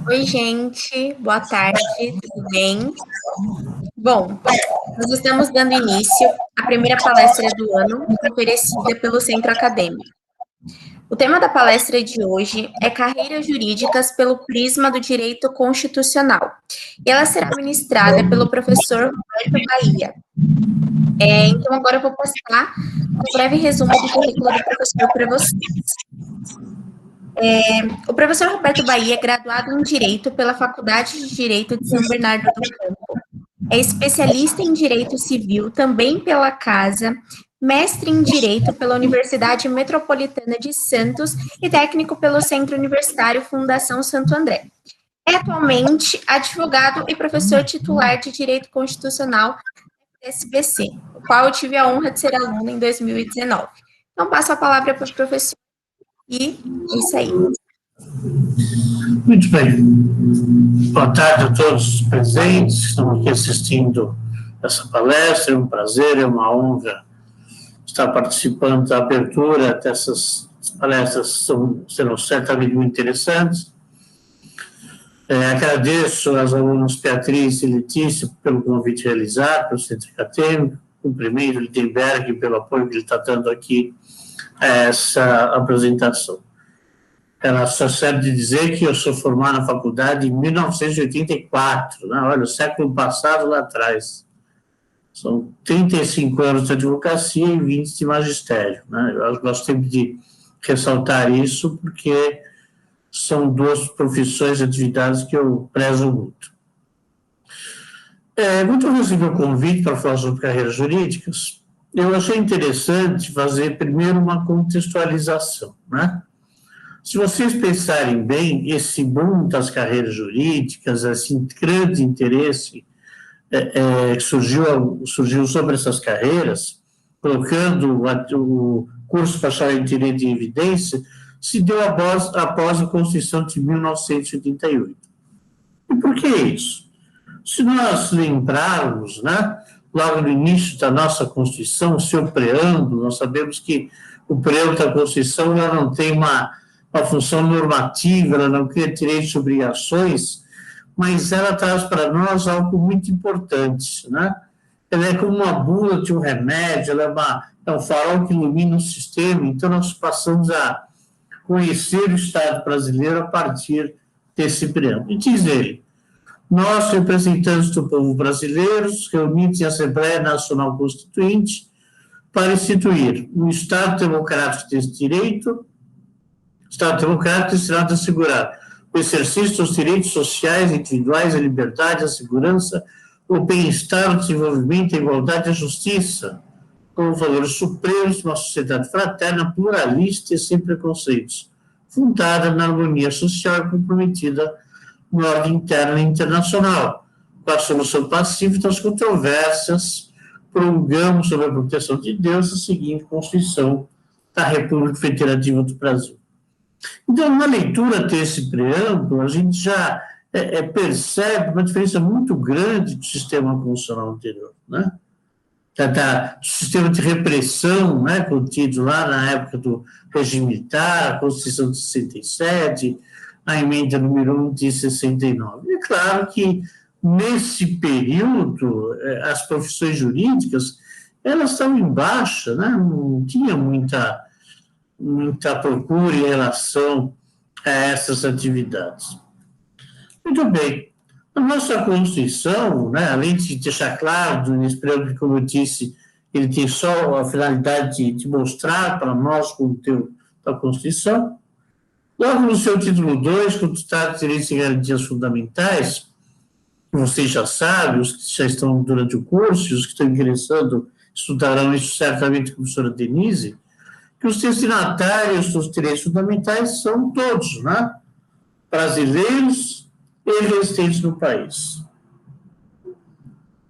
Oi, gente, boa tarde, tudo bem? Bom, nós estamos dando início à primeira palestra do ano, oferecida pelo Centro Acadêmico. O tema da palestra de hoje é Carreiras Jurídicas pelo Prisma do Direito Constitucional, e ela será ministrada pelo professor Roberto Bahia. Então, agora eu vou passar um breve resumo do currículo do professor para vocês. O professor Roberto Bahia é graduado em Direito pela Faculdade de Direito de São Bernardo do Campo. É especialista em Direito Civil também pela Casa, mestre em Direito pela Universidade Metropolitana de Santos e técnico pelo Centro Universitário Fundação Santo André. É atualmente advogado e professor titular de Direito Constitucional da SBC, o qual eu tive a honra de ser aluna em 2019. Então, passo a palavra para o professor e é isso aí. Muito bem. Boa tarde a todos os presentes que estão aqui assistindo essa palestra. É um prazer, é uma honra estar participando da abertura dessas palestras, serão certamente muito interessantes. Agradeço às alunas Beatriz e Letícia pelo convite realizado pelo Centro Acadêmico, cumprimento o Lindenberg pelo apoio que ele está dando aqui a essa apresentação. Ela só serve de dizer que eu sou formado na faculdade em 1984, né? Olha, o século passado lá atrás. São 35 anos de advocacia e 20 de magistério, né? Eu gosto sempre de ressaltar isso porque são duas profissões e atividades que eu prezo muito. Muito recebi o convite para falar sobre carreiras jurídicas. Eu achei interessante fazer primeiro uma contextualização, né? Se vocês pensarem bem, esse boom das carreiras jurídicas, esse grande interesse que surgiu sobre essas carreiras, colocando o curso bacharel em Direito em evidência, se deu após a Constituição de 1988. E por que isso? Se nós lembrarmos, né, logo no início da nossa Constituição, o seu preâmbulo, nós sabemos que o preâmbulo da Constituição ela não tem uma função normativa, ela não cria direitos e obrigações, mas ela traz para nós algo muito importante, né? Ela é como uma bula de um remédio, ela é um farol que ilumina o sistema, então nós passamos a conhecer o Estado brasileiro a partir desse preâmbulo. E diz ele, nós, representantes do povo brasileiro, reunidos em Assembleia Nacional Constituinte, para instituir um Estado democrático desse direito, Estado democrático destinado a assegurar o exercício dos direitos sociais, individuais, a liberdade, a segurança, o bem-estar, o desenvolvimento, a igualdade e a justiça, como valores supremos de uma sociedade fraterna, pluralista e sem preconceitos, fundada na harmonia social e comprometida na ordem interna e internacional, com a solução pacífica das controvérsias, promulgamos sob a proteção de Deus a seguinte Constituição da República Federativa do Brasil. Então, na leitura desse preâmbulo, a gente já percebe uma diferença muito grande do sistema constitucional anterior, né? Do sistema de repressão, né, contido lá na época do regime militar, a Constituição de 67, a emenda número 1 de 69. É claro que, nesse período, as profissões jurídicas, elas estavam em baixa, né? Não tinha muita procura em relação a essas atividades. Muito bem. A nossa Constituição, né, além de deixar claro, nesse preâmbulo, como eu disse, ele tem só a finalidade de mostrar para nós o conteúdo da Constituição. Logo no seu título 2, com o Estado de Direitos e Garantias Fundamentais, vocês já sabem, os que já estão durante o curso, os que estão ingressando, estudarão isso certamente com a professora Denise, que os destinatários dos direitos fundamentais são todos, né? Brasileiros e residentes no país.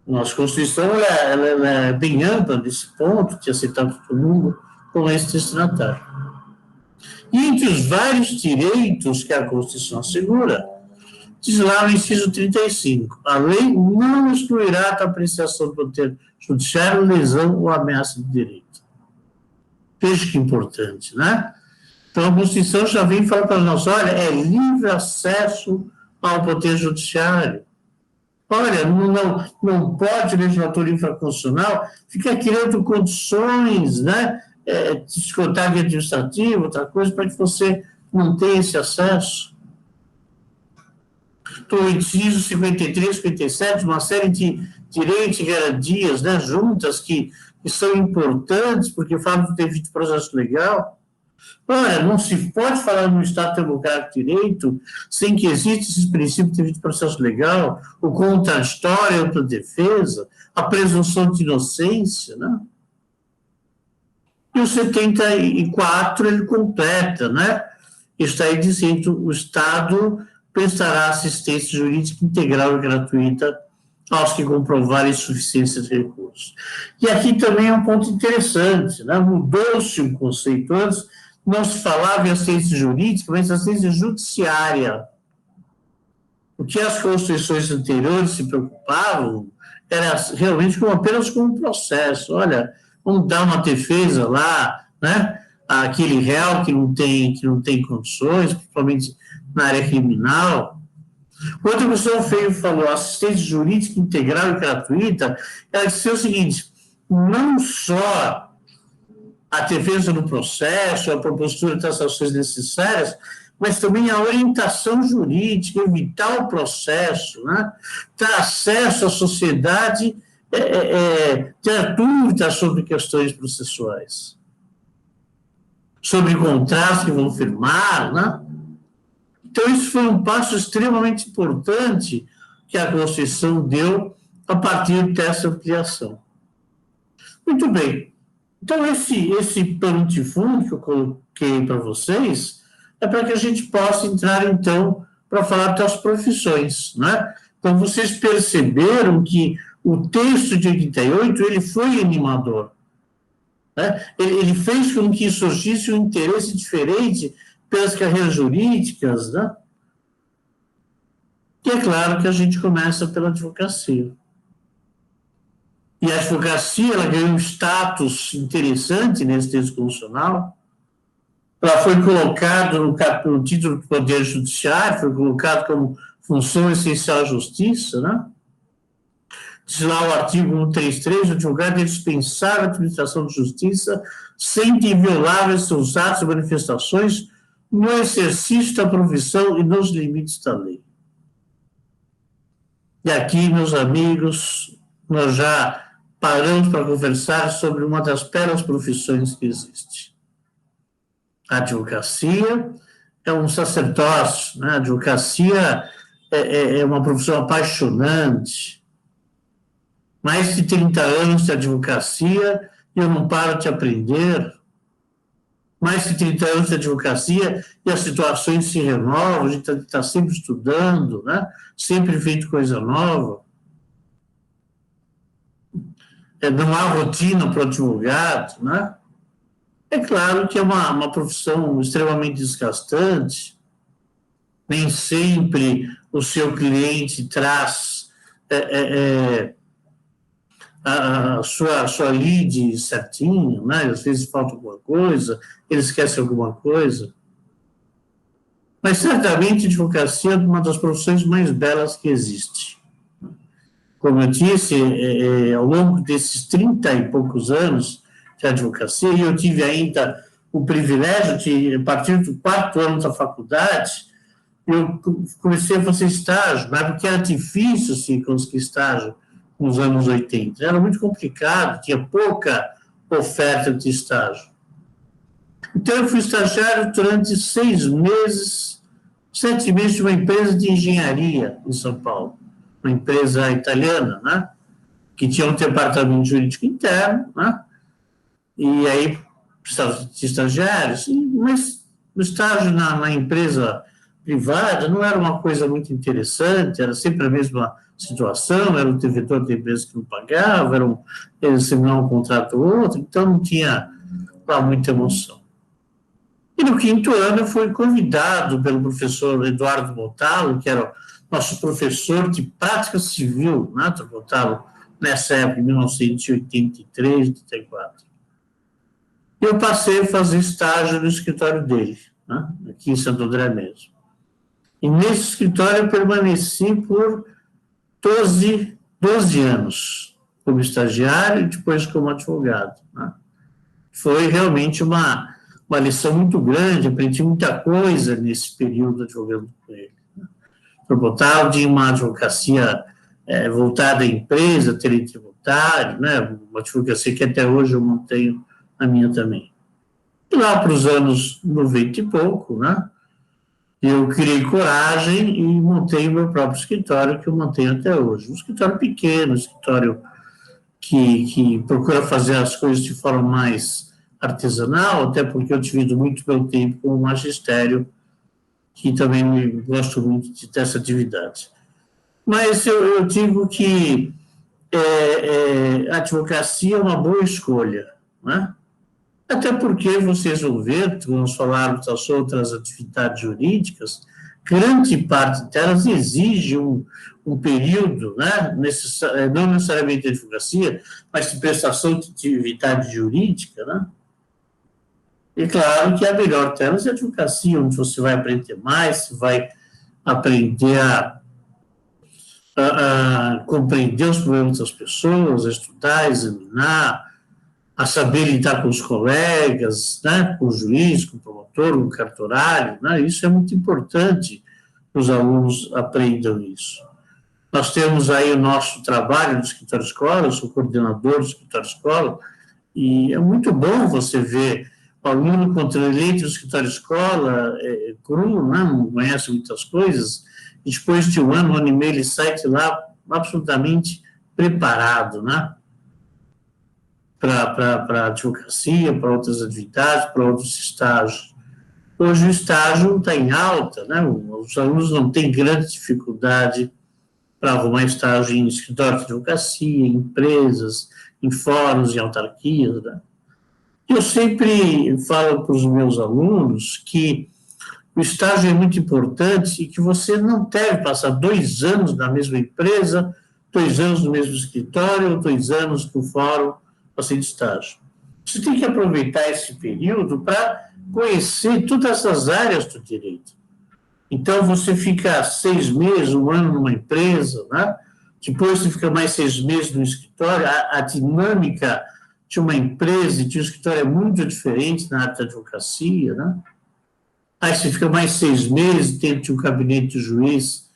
Nossa Constituição ela é bem ampla nesse ponto, de aceitar todo mundo com esse destinatário. E entre os vários direitos que a Constituição assegura, diz lá no inciso 35, a lei não excluirá da apreciação do poder judiciário lesão ou ameaça de direito. Veja que importante, né? Então, a Constituição já vem falar para nós, olha, é livre acesso ao Poder Judiciário. Olha, não pode o legislador infraconstitucional ficar criando condições, né, de descontagem administrativa, outra coisa, para que você não tenha esse acesso. Então, o inciso 53, 57, uma série de direitos e garantias, né, juntas, que são importantes, porque falam do devido processo legal. Olha, não se pode falar no Estado democrático de direito sem que exista esses princípios de devido processo legal, o contraditório, a autodefesa, a presunção de inocência, né? E o 74 ele completa, né? Está aí dizendo: o Estado prestará assistência jurídica integral e gratuita aos que comprovarem insuficiência de recursos. E aqui também é um ponto interessante, né? Mudou-se o conceito. Antes não se falava em assistência jurídica, mas assistência judiciária. O que as constituições anteriores se preocupavam era realmente apenas com um processo. Olha, vamos dar uma defesa lá, né? Aquele réu que não tem condições, principalmente na área criminal. Outra questão, o Feio falou, assistência jurídica integral e gratuita, ela disse o seguinte: não só a defesa no processo, a propositura das ações necessárias, mas também a orientação jurídica, evitar o processo, né? Dar acesso à sociedade, ter dúvidas sobre questões processuais, sobre contratos que vão firmar, né? Então, isso foi um passo extremamente importante que a Constituição deu a partir dessa ampliação. Muito bem. Então, esse pano de fundo que eu coloquei para vocês é para que a gente possa entrar, então, para falar das profissões, né? Então, vocês perceberam que o texto de 88, ele foi animador, né? Ele fez com que surgisse um interesse diferente pelas carreiras jurídicas, né? E é claro que a gente começa pela advocacia. E a advocacia, ela ganhou um status interessante nesse texto constitucional. Ela foi colocada no título do Poder Judiciário, foi colocada como função essencial à justiça, né? Diz lá o artigo 133, o advogado é dispensável a administração de justiça sem que invioláveis seus atos e manifestações no exercício da profissão e nos limites da lei. E aqui, meus amigos, nós já paramos para conversar sobre uma das belas profissões que existe. A advocacia é um sacerdócio, né? A advocacia é uma profissão apaixonante. Mais de 30 anos de advocacia e eu não paro de aprender. Mais de 30 anos de advocacia e as situações se renovam, a gente está sempre estudando, né? Sempre feito coisa nova. Não há rotina para o advogado, né? É claro que é uma profissão extremamente desgastante, nem sempre o seu cliente traz a sua lead certinho, né? Às vezes falta alguma coisa, ele esquece alguma coisa. Mas certamente a advocacia é uma das profissões mais belas que existe. Como eu disse, ao longo desses 30 e poucos anos de advocacia, e eu tive ainda o privilégio de, a partir do 4º ano da faculdade, eu comecei a fazer estágio, né? Porque era difícil assim, conseguir estágio nos anos 80. Era muito complicado, tinha pouca oferta de estágio. Então, eu fui estagiário durante 7 meses de uma empresa de engenharia em São Paulo, uma empresa italiana, né? Que tinha um departamento jurídico interno, né? E aí precisava de estagiários, mas o estágio na empresa privada não era uma coisa muito interessante, era sempre a mesma situação, era o devedor da empresa que não pagava, eles assinavam um contrato ou outro, então não tinha lá muita emoção. E no 5º ano eu fui convidado pelo professor Eduardo Bottalo, que era o nosso professor de prática civil, né, Bottalo, nessa época, em 1983, 84. Eu passei a fazer estágio no escritório dele, né, aqui em Santo André mesmo. E nesse escritório eu permaneci por 12 anos, como estagiário e depois como advogado, né? Foi realmente uma lição muito grande, aprendi muita coisa nesse período advogando com ele. O Botal tinha uma advocacia voltada à empresa, tributário, né? Uma advocacia que até hoje eu mantenho a minha também. E lá para os anos 90 e pouco, né? Eu criei coragem e montei o meu próprio escritório, que eu mantenho até hoje. Um escritório pequeno, um escritório que procura fazer as coisas de forma mais artesanal, até porque eu divido muito meu tempo com o magistério, que também gosto muito dessa atividade. Mas eu digo que a advocacia é uma boa escolha, né? Até porque vocês vão ver, vamos falar das outras atividades jurídicas, grande parte delas exige um período, né, não necessariamente de advocacia, mas de prestação de atividade jurídica, né? E claro que a melhor delas é a advocacia, onde você vai aprender mais, você vai aprender a compreender os problemas das pessoas, a estudar, examinar, a saber lidar com os colegas, né, com o juiz, com o promotor, com o cartorário, né? Isso é muito importante que os alunos aprendam isso. Nós temos aí o nosso trabalho no escritório escola, eu sou coordenador do escritório escola, e é muito bom você ver o aluno contra eleito no escritório escola, cru, né, não conhece muitas coisas, e depois de um ano e meio, ele sai de lá absolutamente preparado, né? Para a advocacia, para outras atividades, para outros estágios. Hoje o estágio está em alta, né? Os alunos não têm grande dificuldade para arrumar estágio em escritório de advocacia, em empresas, em fóruns, em autarquias, né? Eu sempre falo para os meus alunos que o estágio é muito importante e que você não deve passar 2 anos na mesma empresa, 2 anos no mesmo escritório, 2 anos no fórum, de estágio. Você tem que aproveitar esse período para conhecer todas as áreas do direito. Então, você fica 6 meses, 1 ano numa empresa, né? Depois você fica mais 6 meses no escritório, a dinâmica de uma empresa e de um escritório é muito diferente na área da advocacia, né? Aí você fica mais 6 meses dentro de um gabinete de juiz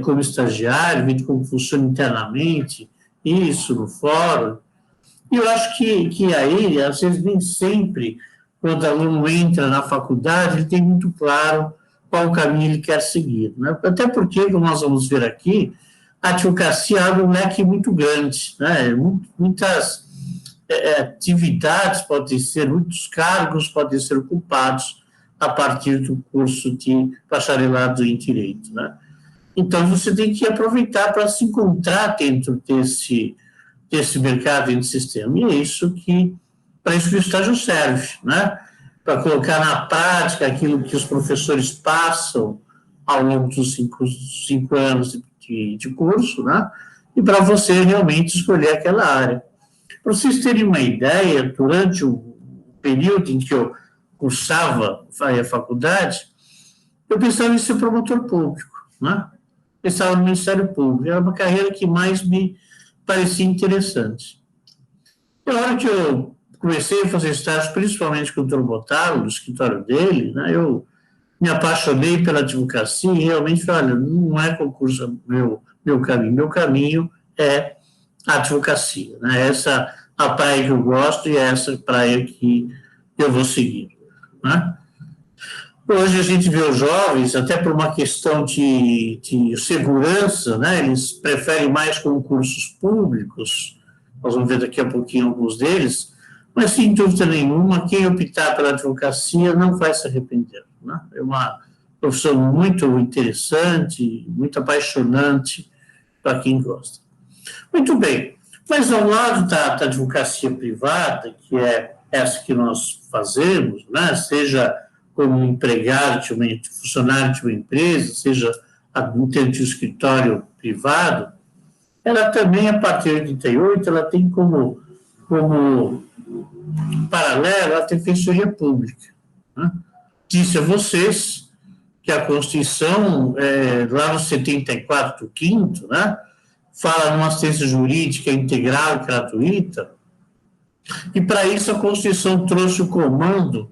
como estagiário, vendo como funciona internamente, isso, no fórum. E eu acho que aí, às vezes, nem sempre, quando o aluno entra na faculdade, ele tem muito claro qual caminho ele quer seguir, né? Até porque, como nós vamos ver aqui, a advocacia abre um leque muito grande, né? Muitas atividades podem ser, muitos cargos podem ser ocupados a partir do curso de bacharelado em Direito, né? Então, você tem que aproveitar para se encontrar dentro desse mercado, desse sistema. E é isso para isso que o estágio serve, né? Para colocar na prática aquilo que os professores passam ao longo dos 5 anos de curso, né? E para você realmente escolher aquela área. Para vocês terem uma ideia, durante o período em que eu cursava a faculdade, eu pensava em ser promotor público, né? Pensava no Ministério Público. Era uma carreira que mais me parecia interessante. Na hora que eu comecei a fazer estágio, principalmente com o Dr. Botalo, no escritório dele, né, eu me apaixonei pela advocacia e realmente falei, olha, não é concurso meu caminho. Meu caminho é a advocacia, né? Essa a praia que eu gosto e é essa praia que eu vou seguir, né? Hoje a gente vê os jovens, até por uma questão de segurança, né? Eles preferem mais concursos públicos, nós vamos ver daqui a pouquinho alguns deles, mas sem dúvida nenhuma, quem optar pela advocacia não vai se arrepender, né? É uma profissão muito interessante, muito apaixonante para quem gosta. Muito bem, mas ao lado da advocacia privada, que é essa que nós fazemos, né? Seja como empregado, funcionário de uma empresa, seja dentro de um escritório privado, ela também, a partir de 88, ela tem como paralelo a defensoria pública, né? Disse a vocês que que a Constituição, lá no 74, 5º, né, fala numa assistência jurídica integral e gratuita, e para isso a Constituição trouxe o comando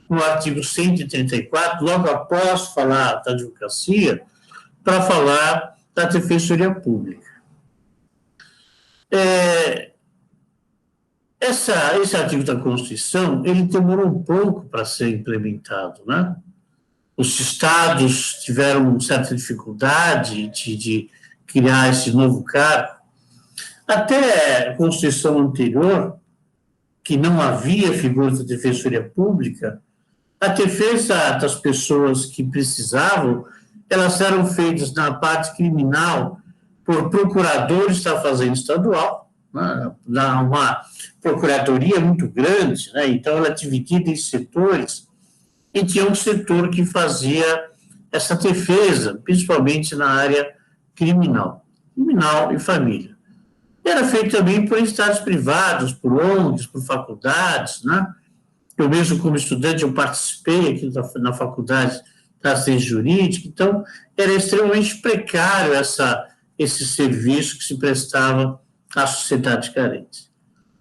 no artigo 134, logo após falar da advocacia, para falar da Defensoria Pública. Esse artigo da Constituição, ele demorou um pouco para ser implementado, né? Os estados tiveram certa dificuldade de criar esse novo cargo. Até a Constituição anterior, que não havia figura da Defensoria Pública, a defesa das pessoas que precisavam, elas eram feitas na parte criminal por procuradores da Fazenda Estadual, né, uma procuradoria muito grande, né, então ela é dividida em setores, e tinha um setor que fazia essa defesa, principalmente na área criminal e família. Era feito também por estados privados, por ONGs, por faculdades, né? Eu mesmo, como estudante, eu participei aqui na faculdade da ciência jurídica, então era extremamente precário esse serviço que se prestava à sociedade carente.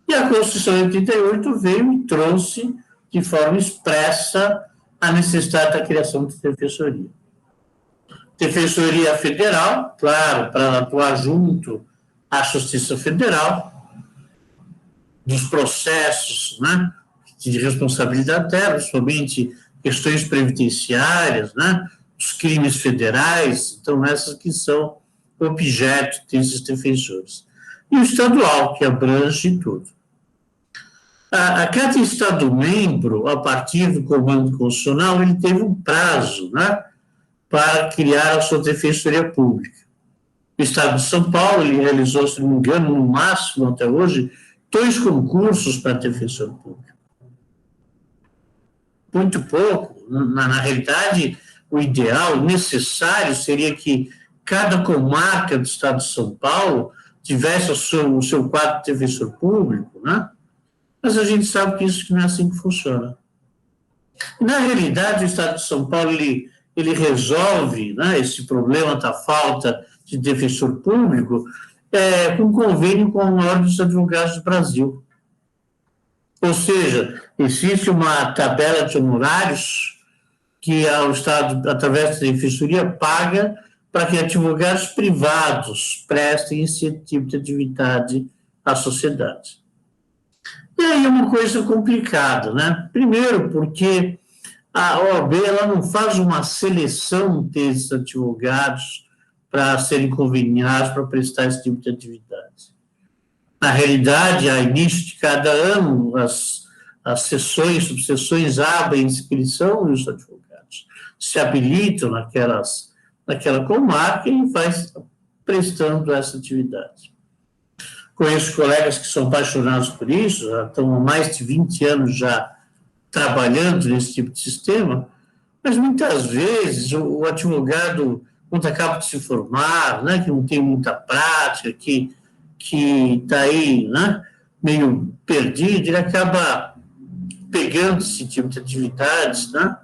E a Constituição de 88 veio e trouxe de forma expressa a necessidade da criação de defensoria. Defensoria Federal, claro, para atuar junto à Justiça Federal, dos processos, né, de responsabilidade dela, principalmente questões previdenciárias, né, os crimes federais, então essas que são objeto desses defensores. E o estadual, que abrange tudo. A cada Estado-membro, a partir do Comando Constitucional, ele teve um prazo, né, para criar a sua Defensoria Pública. O Estado de São Paulo, ele realizou, se não me engano, no máximo até hoje, 2 concursos para defensor público. Muito pouco. Na realidade, o ideal, o necessário, seria que cada comarca do Estado de São Paulo tivesse o seu quadro de defensor público, né? Mas a gente sabe que isso não é assim que funciona. Na realidade, o Estado de São Paulo, ele resolve, né, esse problema da falta de defensor público com convênio com a Ordem dos Advogados do Brasil. Ou seja, existe uma tabela de honorários que o Estado, através da defensoria, paga para que advogados privados prestem esse tipo de atividade à sociedade. E aí é uma coisa complicada, né? Primeiro, porque a OAB ela não faz uma seleção desses advogados para serem conveniados para prestar esse tipo de atividade. Na realidade, a início de cada ano, as subseções abrem inscrição e os advogados se habilitam naquela comarca e vai prestando essa atividade. Conheço colegas que são apaixonados por isso, já estão há mais de 20 anos já trabalhando nesse tipo de sistema, mas muitas vezes o advogado, quando acaba de se formar, né, que não tem muita prática, que está aí, né, meio perdido, ele acaba pegando esse tipo de atividades, né,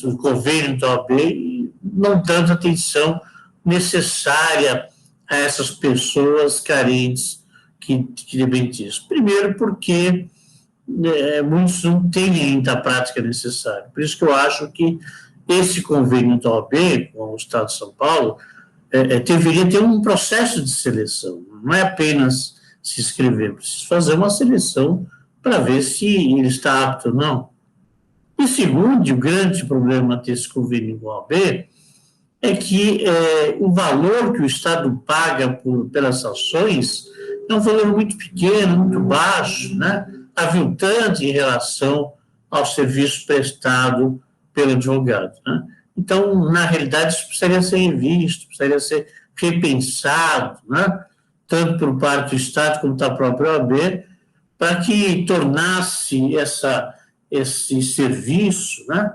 do convênio da OAB e não dando atenção necessária a essas pessoas carentes que devem ter isso. Primeiro porque muitos não têm ainda a prática necessária. Por isso que eu acho que esse convênio da OAB, com o Estado de São Paulo, deveria ter um processo de seleção. Não é apenas se inscrever, precisa fazer uma seleção para ver se ele está apto ou não. E segundo, o grande problema desse convênio com a OAB é que o valor que o Estado paga pelas ações é um valor muito pequeno, muito baixo, né, aviltante em relação ao serviço prestado pelo advogado, né? Então, na realidade, isso precisaria ser revisto, precisaria ser repensado, né, tanto por parte do Estado como da própria OAB, para que tornasse esse serviço, né,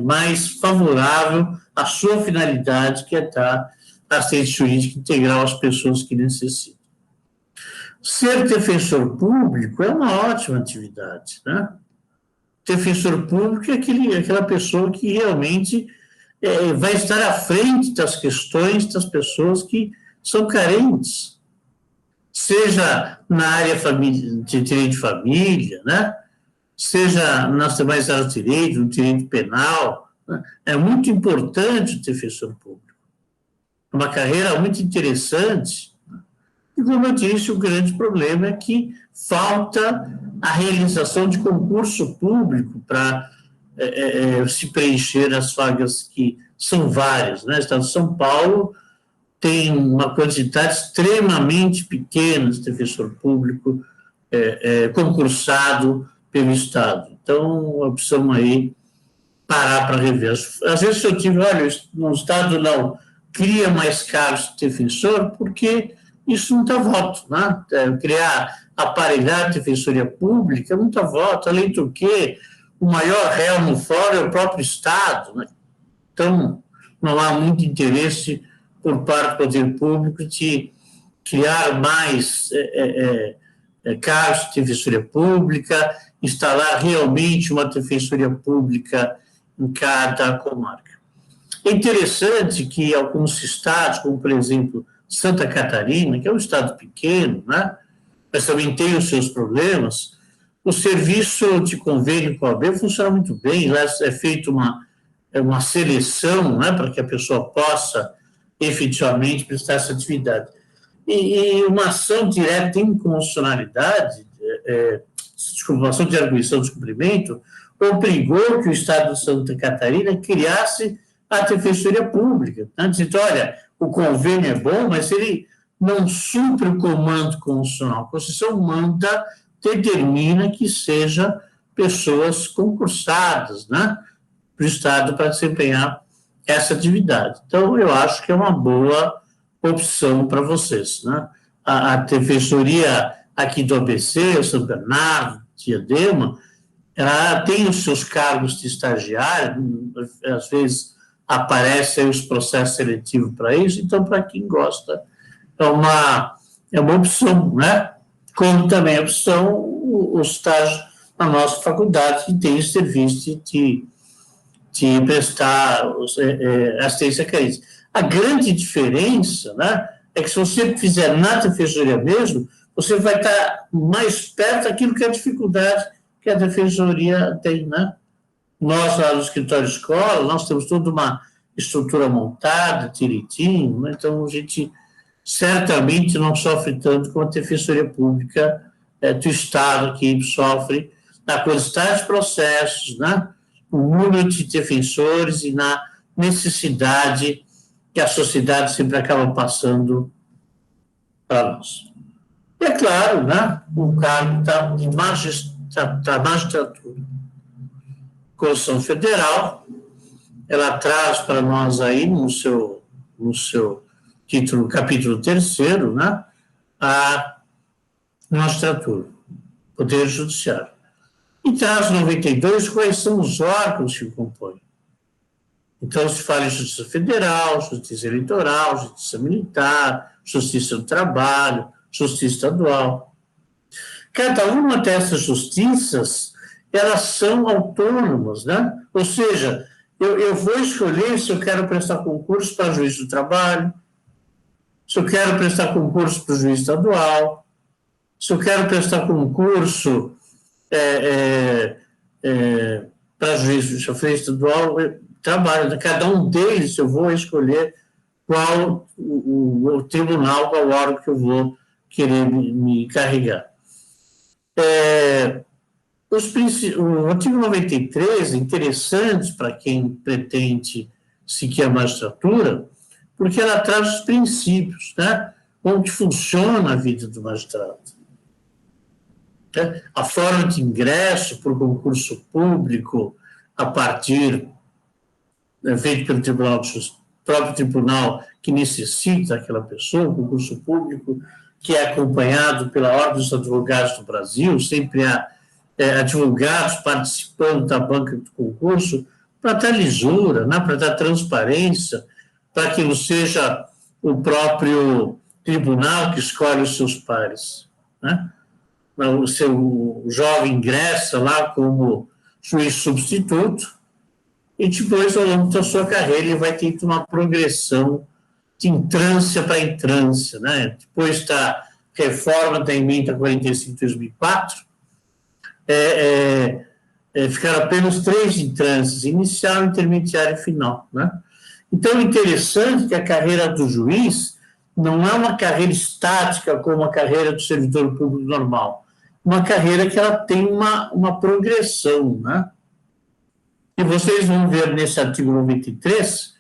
mais favorável à sua finalidade, que é dar assistência jurídica integral às pessoas que necessitam. Ser defensor público é uma ótima atividade, né? Defensor público é aquela pessoa que realmente vai estar à frente das questões das pessoas que são carentes, seja na área de direito de família, né? Seja nas demais áreas de direito, no direito penal. Né? É muito importante o defensor público. Uma carreira muito interessante. E, como eu disse, o grande problema é que falta a realização de concurso público para se preencher as vagas que são várias. Né? O Estado de São Paulo tem uma quantidade extremamente pequena de defensor público concursado pelo Estado. Então, a opção aí parar para rever. Às vezes eu tive, olha, no Estado não cria mais cargos de defensor, porque isso não dá voto, né? Criar, aparelhar a defensoria pública não dá voto, além do que o maior réu no fórum é o próprio Estado, né? Então, não há muito interesse por parte do poder público de criar mais cargos de defensoria pública, instalar realmente uma defensoria pública em cada comarca. É interessante que alguns estados, como, por exemplo, Santa Catarina, que é um estado pequeno, né, mas também tem os seus problemas, o serviço de convênio com a OAB funciona muito bem, lá é feita uma seleção, né, para que a pessoa possa efetivamente prestar essa atividade. E uma ação direta de inconstitucionalidade, uma ação de arguição de cumprimento, obrigou que o Estado de Santa Catarina criasse a Defensoria Pública. Né? Dizendo, olha, o convênio é bom, mas ele não supre o comando constitucional. A Constituição manda, determina que seja pessoas concursadas, né, para o Estado para desempenhar essa atividade. Então, eu acho que é uma boa opção para vocês. Né? A Defensoria aqui do ABC, São Bernardo, Diadema, ela tem os seus cargos de estagiário, às vezes aparecem os processos seletivos para isso, então, para quem gosta, é uma opção, né? Como também é opção o estágio na nossa faculdade, que tem esse serviço de prestar assistência carente. A grande diferença, né, é que se você fizer na defensoria mesmo, você vai estar mais perto daquilo que é a dificuldade que a defensoria tem, né? Nós, lá no escritório de escola, nós temos toda uma estrutura montada, direitinho, né? Então a gente certamente não sofre tanto como a defensoria pública do Estado, que sofre na quantidade de processos, né? O número de defensores e na necessidade que a sociedade sempre acaba passando para nós. E é claro, né, o cargo da magistratura. Constituição Federal, ela traz para nós aí, no seu título, capítulo 3º, né, a magistratura, Poder Judiciário. E traz 92 quais são os órgãos que o compõem. Então, se fala em Justiça Federal, Justiça Eleitoral, Justiça Militar, Justiça do Trabalho, Justiça Estadual. Cada uma dessas justiças, elas são autônomas, né? Ou seja, eu vou escolher se eu quero prestar concurso para juiz do trabalho, se eu quero prestar concurso para o juiz estadual, se eu quero prestar concurso para juiz estadual, trabalho. Cada um deles eu vou escolher qual o tribunal, qual órgão que eu vou querer me carregar. O artigo 93 é interessante para quem pretende seguir a magistratura, porque ela traz os princípios, né? Como que funciona a vida do magistrado. A forma de ingresso por concurso público a partir feito pelo Tribunal de Justiça, próprio tribunal que necessita daquela pessoa, um concurso público que é acompanhado pela Ordem dos Advogados do Brasil, sempre há advogados participando da banca do concurso, para dar lisura, né, para dar transparência, para que não seja o próprio tribunal que escolhe os seus pares. Né? O jovem ingressa lá como juiz substituto, e depois, ao longo da sua carreira, ele vai ter uma progressão de entrância para entrância, né? Depois da reforma da emenda 45 de 2004, ficaram apenas 3 entrâncias, inicial, intermediária e final, né? Então, é interessante que a carreira do juiz não é uma carreira estática como a carreira do servidor público normal, uma carreira que ela tem uma progressão, né? E vocês vão ver nesse artigo 93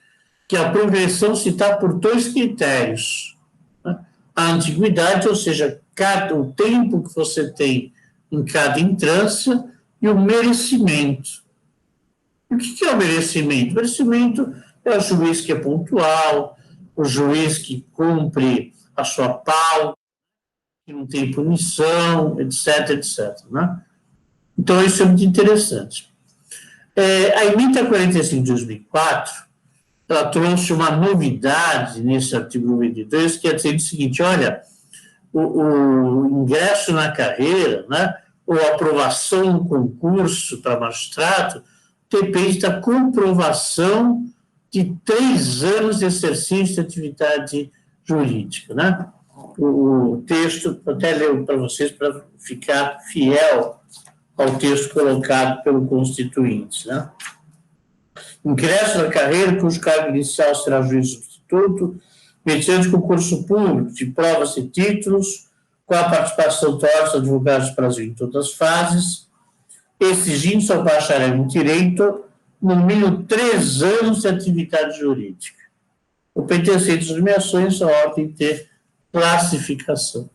que a progressão se dá por 2 critérios, né? A antiguidade, ou seja, o tempo que você tem em cada entrância, e o merecimento. O que é o merecimento? O merecimento é o juiz que é pontual, o juiz que cumpre a sua pauta, que não tem punição, etc, etc, né? Então, isso é muito interessante. A emenda 45 de 2004, ela trouxe uma novidade nesse artigo 92, que é dizer o seguinte, olha, o ingresso na carreira, né, ou a aprovação no concurso para magistrado, depende da comprovação de 3 anos de exercício de atividade jurídica, né? O texto, até leio para vocês para ficar fiel ao texto colocado pelo Constituinte, né? Ingresso na carreira, cujo cargo inicial será juiz substituto, mediante concurso público de provas e títulos, com a participação total dos advogados do Brasil em todas as fases, exigindo ao bacharel em direito, no mínimo 3 anos de atividade jurídica. O pertencente às nomeações, a ordem de ter classificação.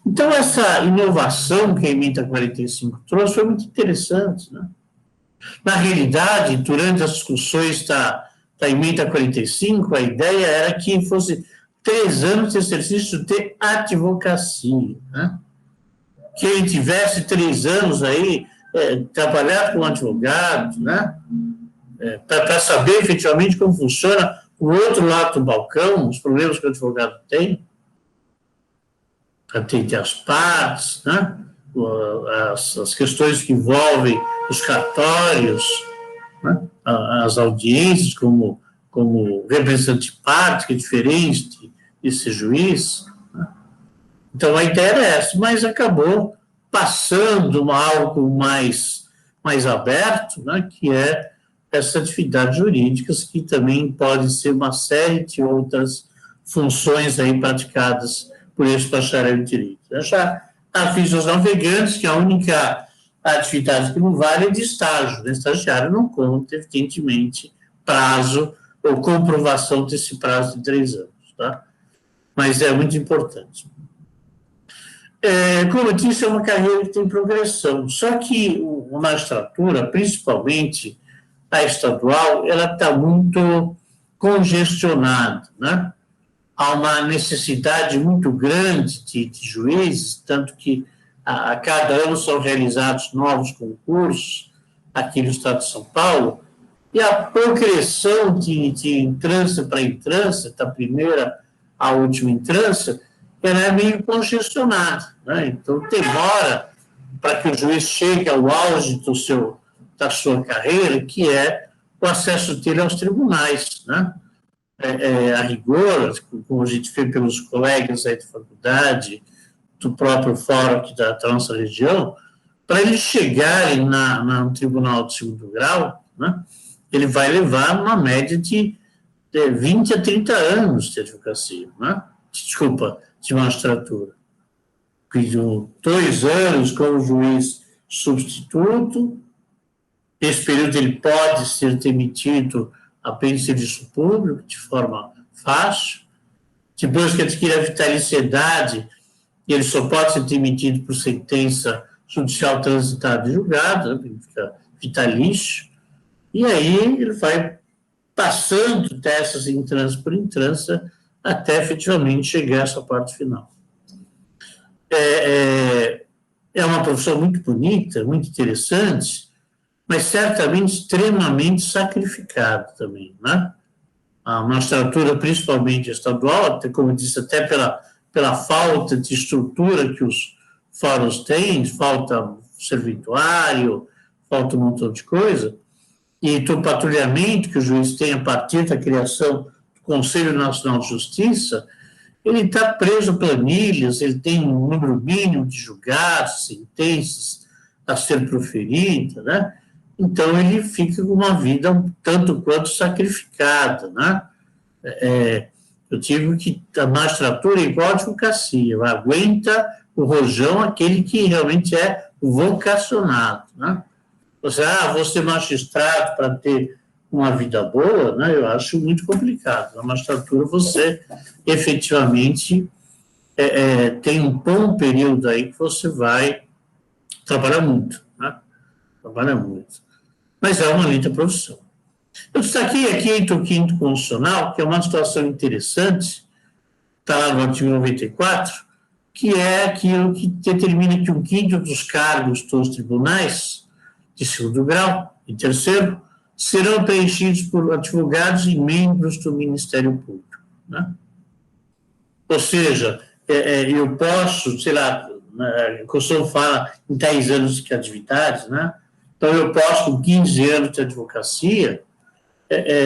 Então, essa inovação que a emenda 45 trouxe foi muito interessante, né? Na realidade, durante as discussões da emenda 45, a ideia era que fosse 3 anos de exercício de advocacia, né? Quem tivesse 3 anos aí, trabalhar com advogado, né? Para saber efetivamente como funciona o outro lado do balcão, os problemas que o advogado tem, atender as partes, né? As questões que envolvem os cartórios, né? As audiências como representante de parte, que é diferente de ser juiz, né? Então, a ideia era essa, mas acabou passando algo mais aberto, né? Que é essas atividades jurídicas, que também podem ser uma série de outras funções aí praticadas por esse bacharel em direito. Já a fiz os navegantes, que a única atividade que não vale é de estágio, né? Estagiário não conta, evidentemente, prazo ou comprovação desse prazo de 3 anos, tá? Mas é muito importante. Como eu disse, é uma carreira que tem progressão, só que a magistratura, principalmente a estadual, ela está muito congestionada, né? Há uma necessidade muito grande de juízes, tanto que a cada ano são realizados novos concursos aqui no estado de São Paulo, e a progressão de entrância para entrância, da primeira à última entrância, ela é meio congestionada, né? Então, demora para que o juiz chegue ao auge da sua carreira, que é o acesso dele aos tribunais, né? A rigor, como a gente vê pelos colegas aí de faculdade, do próprio fórum aqui da nossa região, para eles chegarem no tribunal de segundo grau, né, ele vai levar uma média de 20 a 30 anos de advocacia, né? De magistratura. 2 anos como juiz substituto, esse período ele pode ser demitido apenas em serviço público, de forma fácil. Depois que adquire a vitaliciedade, ele só pode ser demitido por sentença judicial transitada e julgada, ele fica vitalício, e aí ele vai passando dessas entrâncias por entrância até efetivamente chegar a essa parte final. É uma profissão muito bonita, muito interessante, mas certamente extremamente sacrificada também, né? A magistratura, principalmente estadual, até, como eu disse, até pela falta de estrutura que os fóruns têm, falta serventuário, falta um montão de coisa, e do patrulhamento que o juiz tem a partir da criação do Conselho Nacional de Justiça, ele está preso a planilhas, ele tem um número mínimo de julgados, sentenças a ser proferida, né? Então, ele fica com uma vida um tanto quanto sacrificada, né? Eu digo que a magistratura é igual a advocacia, aguenta o rojão aquele que realmente é vocacionado, né? Você, vou ser magistrado para ter uma vida boa, né? Eu acho muito complicado. Na magistratura, você efetivamente tem um bom período aí que você vai trabalhar muito, né? Trabalha muito. Mas é uma linda profissão. Eu destaquei aqui entre o quinto constitucional, que é uma situação interessante, está lá no artigo 94, que é aquilo que determina que um quinto dos cargos dos tribunais de segundo grau e terceiro serão preenchidos por advogados e membros do Ministério Público, né? Ou seja, eu posso, sei lá, a Constituição fala em 10 anos de atividade, né? Então, eu posso, com 15 anos de advocacia,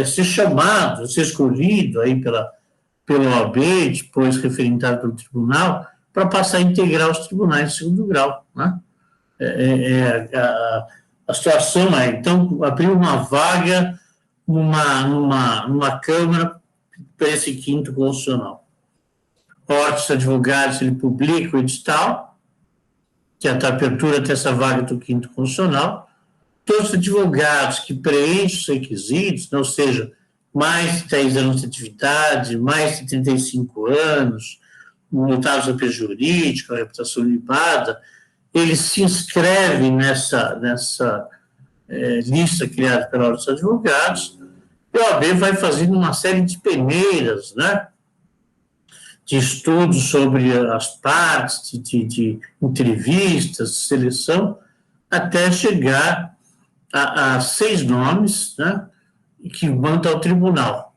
ser chamado, ser escolhido aí pela OAB, depois referendado pelo tribunal, para passar a integrar os tribunais de segundo grau, né? A situação então, abriu uma vaga numa Câmara para esse quinto constitucional. Ordens de advogados, ele publica o edital, que é a abertura dessa vaga do quinto constitucional. Todos os advogados que preenchem os requisitos, ou seja, mais de 10 anos de atividade, mais de 35 anos, notáveis a jurídico, a reputação limpada, eles se inscrevem nessa lista criada pela Ordem dos Advogados, e a OAB vai fazendo uma série de peneiras, né, de estudos sobre as partes, de entrevistas, de seleção, até chegar a 6 nomes, né, que manda ao tribunal.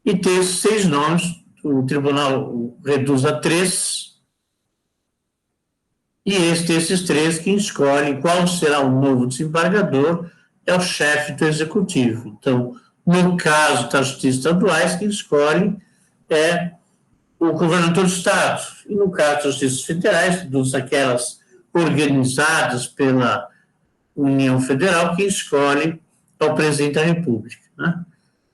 E desses 6 nomes, o tribunal reduz a 3, e desses 3, quem escolhe qual será o novo desembargador é o chefe do executivo. Então, no caso das justiças estaduais, quem escolhe é o governador do Estado. E no caso das justiças federais, todas aquelas organizadas pela União Federal, quem escolhe é o presidente da República, né?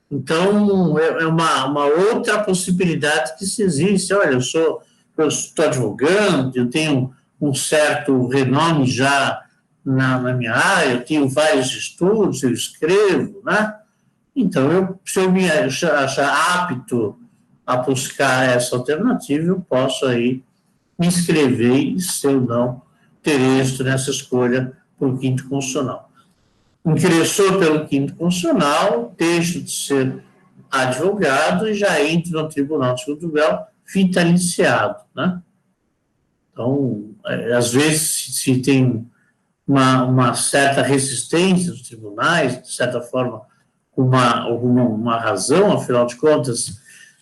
Então, é uma outra possibilidade que se existe. Olha, eu estou advogando, eu tenho um certo renome já na minha área, eu tenho vários estudos, eu escrevo, né? Então, se eu me achar apto a buscar essa alternativa, eu posso aí me inscrever e, se eu não, ter êxito nessa escolha para o quinto constitucional. Ingressou pelo quinto constitucional, deixa de ser advogado e já entra no Tribunal de Segundo Grau vitaliciado, né? Então, às vezes, se tem uma certa resistência dos tribunais, de certa forma, uma razão, afinal de contas,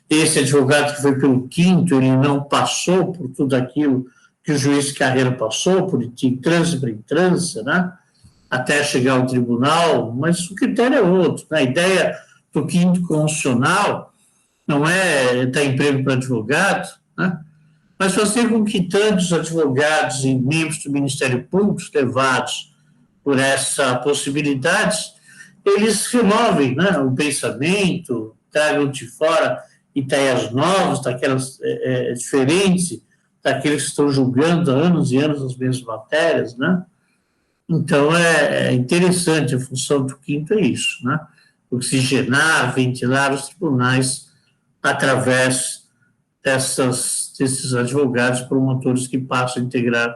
esse advogado que foi pelo quinto, ele não passou por tudo aquilo que o juiz de carreira passou, por entrância para entrância, né? Até chegar ao tribunal, mas o critério é outro, né? A ideia do quinto constitucional não é dar emprego para advogado, né? Mas fazer com que tantos advogados e membros do Ministério Público, levados por essa possibilidade, eles renovem, né, o pensamento, tragam de fora ideias novas, daquelas diferentes daqueles que estão julgando há anos e anos as mesmas matérias, né? Então, é interessante, a função do quinto é isso, né? Oxigenar, ventilar os tribunais através desses advogados promotores que passam a integrar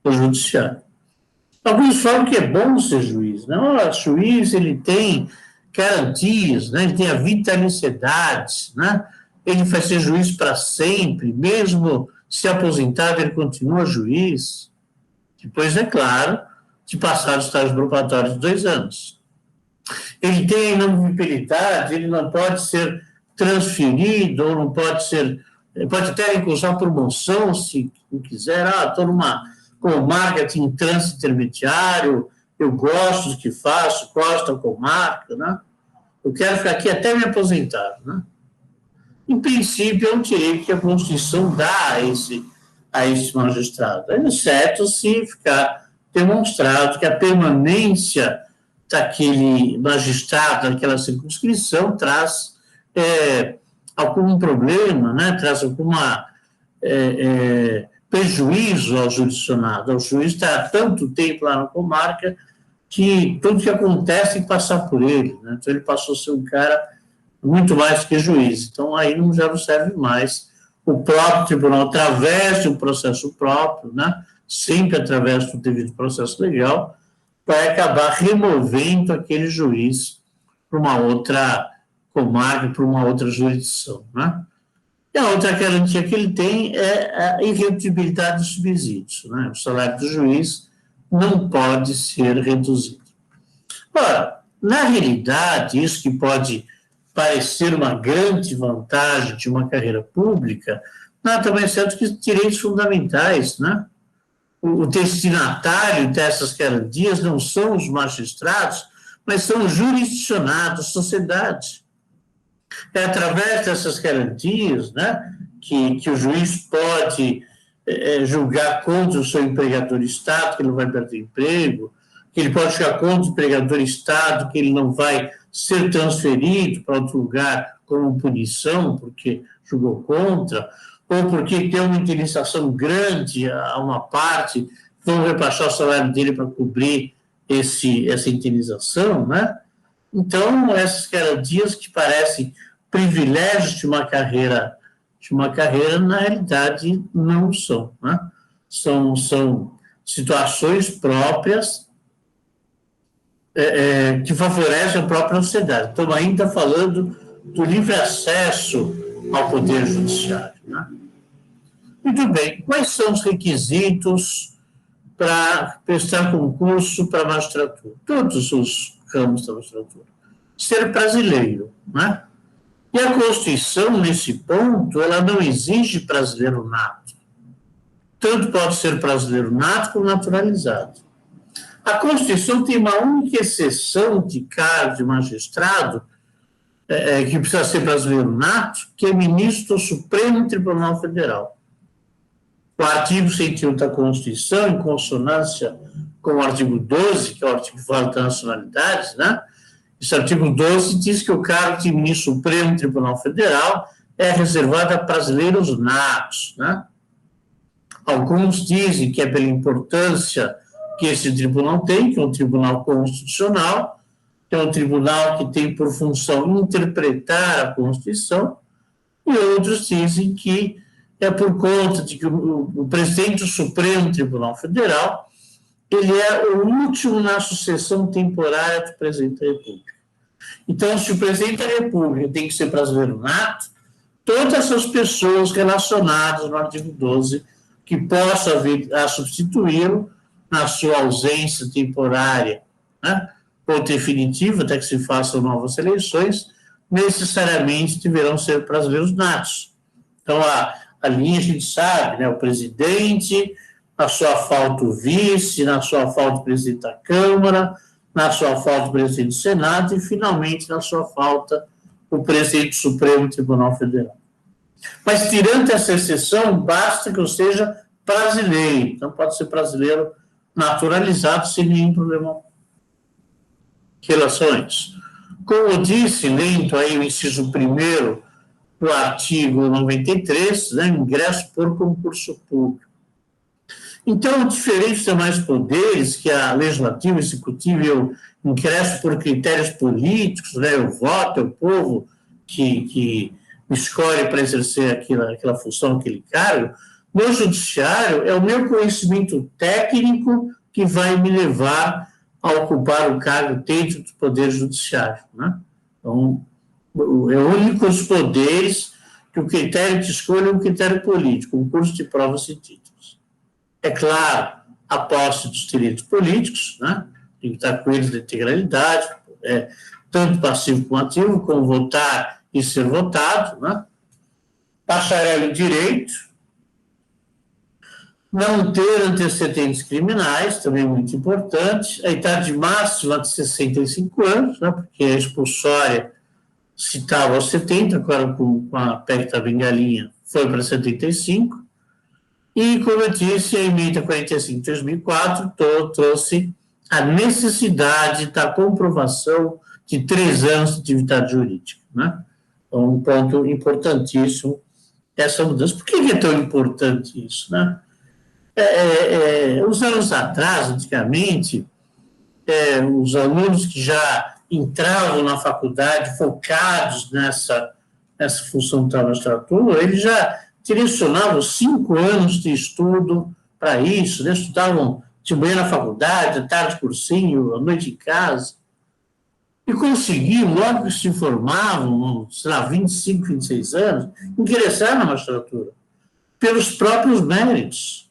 o judiciário. Alguns falam que é bom ser juiz, não? O juiz, ele tem garantias, né? Ele tem a vitaliciedade, né? Ele vai ser juiz para sempre, mesmo se aposentado, ele continua juiz. Depois, é claro, de passar os estágios probatórios de 2 anos. Ele tem a inamovibilidade, ele não pode ser transferido, ou não pode ser, pode até recusar promoção, se quiser, estou numa comarca em trânsito intermediário, eu gosto do que faço, gosto da comarca, né? Eu quero ficar aqui até me aposentar, né? Em princípio, é um direito que a Constituição dá a esse magistrado, exceto se ficar demonstrado que a permanência daquele magistrado, daquela circunscrição, traz algum problema, né? Traz alguma prejuízo ao jurisdicionado. O juiz está há tanto tempo lá na comarca que tudo que acontece tem que passar por ele, né? Então ele passou a ser um cara muito mais que juiz. Então aí já não serve mais. O próprio tribunal, através de um processo próprio, né? Sempre através do devido processo legal, vai acabar removendo aquele juiz para uma outra comarca, para uma outra jurisdição, né? E a outra garantia que ele tem é a irredutibilidade dos subsídios, né? O salário do juiz não pode ser reduzido. Ora, na realidade, isso que pode parecer uma grande vantagem de uma carreira pública, nada mais certo que direitos fundamentais, né? O destinatário dessas garantias não são os magistrados, mas são os jurisdicionados, sociedade. É através dessas garantias, né, que o juiz pode julgar contra o seu empregador Estado, que ele não vai perder emprego, que ele pode julgar contra o empregador Estado, que ele não vai ser transferido para outro lugar como punição, porque julgou contra, ou porque tem uma indenização grande a uma parte, vão rebaixar o salário dele para cobrir essa indenização, né? Então, essas garantias que parecem privilégios de uma carreira, na realidade, não são, né? São situações próprias que favorecem a própria sociedade. Estamos ainda falando do livre acesso ao Poder Judiciário, né? Muito bem, quais são os requisitos para prestar concurso para a magistratura? Todos os ramos da magistratura. Ser brasileiro, né? E a Constituição, nesse ponto, ela não exige brasileiro nato. Tanto pode ser brasileiro nato como naturalizado. A Constituição tem uma única exceção de cargo de magistrado que precisa ser brasileiro nato, que é ministro do Supremo Tribunal Federal. O artigo 101 da Constituição, em consonância com o artigo 12, que é o artigo que fala das nacionalidades, né? Esse artigo 12 diz que o cargo de ministro do Supremo Tribunal Federal é reservado a brasileiros natos, né? Alguns dizem que é pela importância que esse tribunal tem, que é um tribunal constitucional, que é um tribunal que tem por função interpretar a Constituição, e outros dizem que é por conta de que o presidente do Supremo Tribunal Federal ele é o último na sucessão temporária do presidente da República. Então, se o presidente da República tem que ser brasileiro nato, todas essas pessoas relacionadas no artigo 12 que possam vir a substituí-lo na sua ausência temporária, né, ou definitiva, até que se façam novas eleições, necessariamente deverão ser brasileiros natos. Então, a linha a gente sabe, né, o presidente, na sua falta o vice, na sua falta o presidente da Câmara, na sua falta o presidente do Senado e, finalmente, na sua falta o presidente do Supremo Tribunal Federal. Mas, tirando essa exceção, basta que eu seja brasileiro. Então, pode ser brasileiro naturalizado sem nenhum problema. Relações. Como eu disse, lendo aí o inciso 1º do artigo 93, né, ingresso por concurso público. Então, diferente dos demais poderes, que a legislativa, executiva, eu ingresso por critérios políticos, né, eu voto, é o povo que me escolhe para exercer aquela função, aquele cargo, no judiciário é o meu conhecimento técnico que vai me levar a ocupar o cargo dentro do poder judiciário, né? Então, é o único dos poderes que o critério de escolha é um critério político, um curso de provas e títulos. É claro, a posse dos direitos políticos, né? Tem que estar com eles de integralidade, tanto passivo como ativo, como votar e ser votado, né? Bacharel em Direito, não ter antecedentes criminais, também muito importante, a idade máxima de 65 anos, né, porque a expulsória se estava aos 70, agora com a PEC da bengalinha foi para 75, e, como eu disse, a emenda 45 de 2004 trouxe a necessidade da comprovação de 3 anos de atividade jurídica, né? Então, um ponto importantíssimo essa mudança. Por que é tão importante isso, né? Uns anos atrás, antigamente, os alunos que já entravam na faculdade focados nessa função da magistratura, eles já direcionavam 5 anos de estudo para isso, né? Estudavam de manhã na faculdade, à tarde cursinho, à noite em casa, e conseguiam, logo que se formavam, sei lá, 25, 26 anos, ingressar na magistratura, pelos próprios méritos.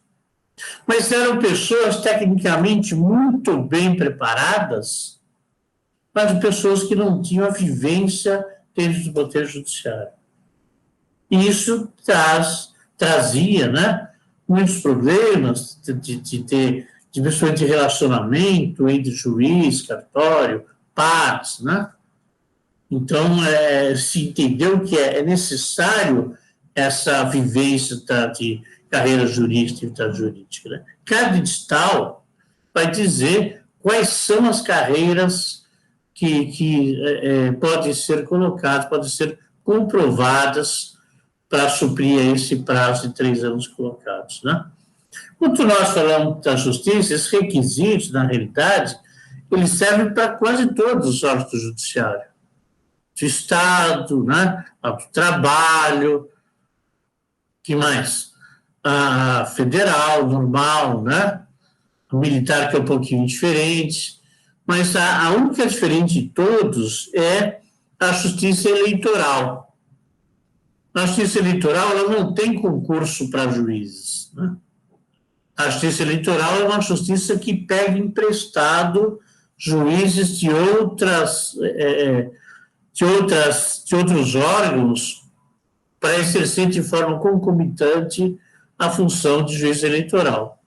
Mas eram pessoas tecnicamente muito bem preparadas, mas pessoas que não tinham a vivência dentro do poder judiciário. E isso trazia, né, muitos problemas principalmente de relacionamento entre juiz, cartório, partes, né? Então, se entendeu que é necessário essa vivência de carreira jurídica e atividade jurídica, né? Cada edital vai dizer quais são as carreiras que podem ser colocadas, podem ser comprovadas para suprir esse prazo de 3 anos colocados, né? Quando nós falamos da justiça, esses requisitos, na realidade, eles servem para quase todos os órgãos do judiciário. Do Estado, né? Do trabalho, que mais? A federal, normal, né? O militar, que é um pouquinho diferente. Mas a única diferença de todos é a justiça eleitoral. A justiça eleitoral ela não tem concurso para juízes, né? A justiça eleitoral é uma justiça que pega emprestado juízes de outros órgãos para exercer de forma concomitante a função de juiz eleitoral.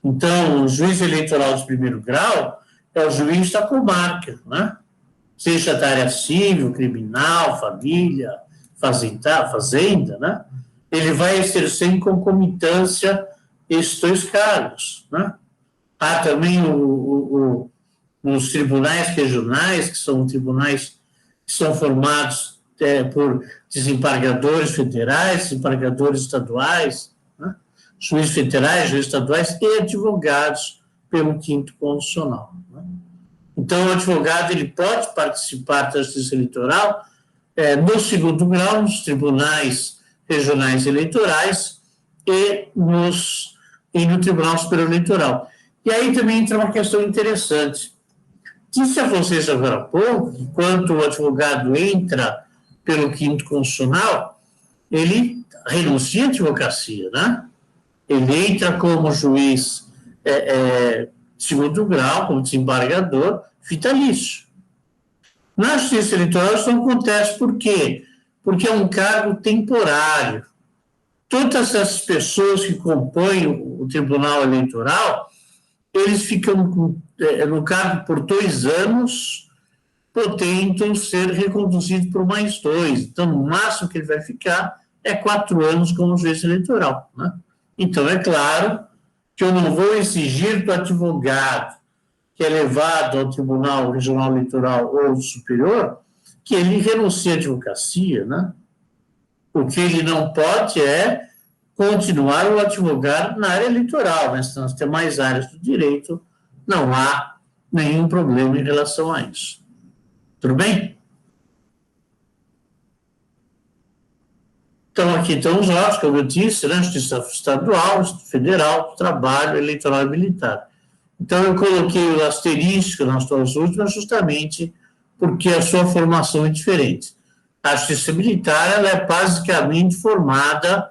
Então, o juiz eleitoral de primeiro grau é o juiz da comarca, né? Seja da área civil, criminal, família, fazenda, né? Ele vai exercer em concomitância esses 2 cargos, né? Há também os tribunais regionais, que são tribunais que são formados por desembargadores federais, desembargadores estaduais, né? Juízes federais, juízes estaduais e advogados pelo 5º constitucional, né? Então, o advogado ele pode participar da justiça eleitoral no 2º grau, nos tribunais regionais eleitorais e no Tribunal Superior Eleitoral. E aí também entra uma questão interessante. Disse a vocês agora há pouco que quando o advogado entra pelo 5º constitucional, ele renuncia à advocacia, né? Ele entra como juiz de 2º grau, como desembargador, vitalício. Na justiça eleitoral isso não acontece. Por quê? Porque é um cargo temporário. Todas essas pessoas que compõem o Tribunal Eleitoral, eles ficam no cargo por 2 anos, podendo ser reconduzidos por mais 2. Então, o máximo que ele vai ficar é 4 anos como juiz eleitoral, né? Então, é claro que eu não vou exigir do advogado que é levado ao Tribunal Regional Eleitoral ou Superior que ele renuncie à advocacia, né? O que ele não pode é continuar o advogado na área eleitoral, mas nas demais áreas do direito não há nenhum problema em relação a isso. Tudo bem? Então, aqui estão os órgãos, como eu disse, né? Justiça Estadual, Federal, Trabalho, Eleitoral e Militar. Então, eu coloquei o asterisco nas 2 últimas justamente porque a sua formação é diferente. A Justiça Militar ela é basicamente formada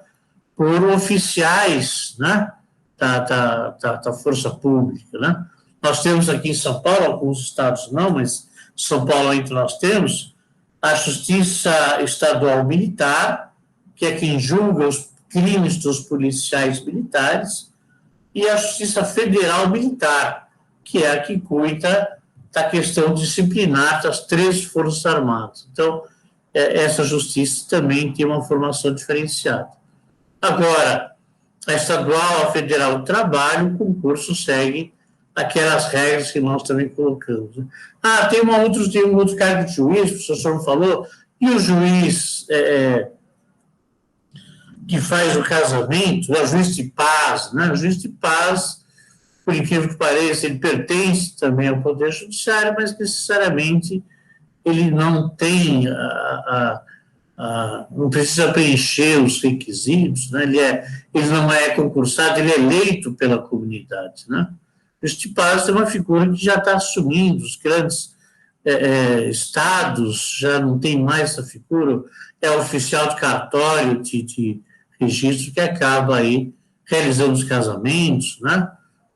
por oficiais, né, da força pública, né? Nós temos aqui em São Paulo, alguns estados não, mas São Paulo ainda nós temos a Justiça Estadual Militar, que é quem julga os crimes dos policiais militares, e a Justiça Federal Militar, que é a que cuida da questão disciplinar das 3 Forças Armadas. Então, essa justiça também tem uma formação diferenciada. Agora, a estadual, a federal do trabalho, o concurso segue aquelas regras que nós também colocamos. Tem um outro cargo de juiz, o professor não falou, e o juiz que faz o casamento, o juiz de paz, né? O juiz de paz, por incrível que pareça, ele pertence também ao Poder Judiciário, mas necessariamente ele não tem, não precisa preencher os requisitos, né? Ele não é concursado, ele é eleito pela comunidade, né? O juiz de paz é uma figura que já está assumindo, os grandes estados já não tem mais essa figura, é o oficial de cartório de registro que acaba aí realizando os casamentos, né?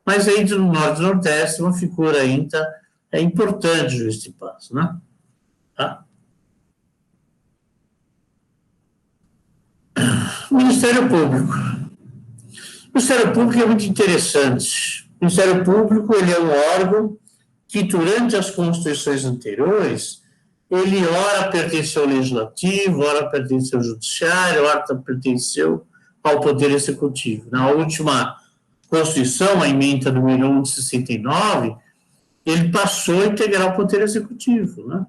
Mas aí no Norte e Nordeste uma figura ainda importante, o juiz de paz, né? Tá? O Ministério Público. O Ministério Público é muito interessante. O Ministério Público ele é um órgão que, durante as constituições anteriores, ele ora pertenceu ao Legislativo, ora pertenceu ao Judiciário, ora pertenceu ao Poder Executivo. Na última Constituição, a emenda número 1 de 69, ele passou a integrar o Poder Executivo, né?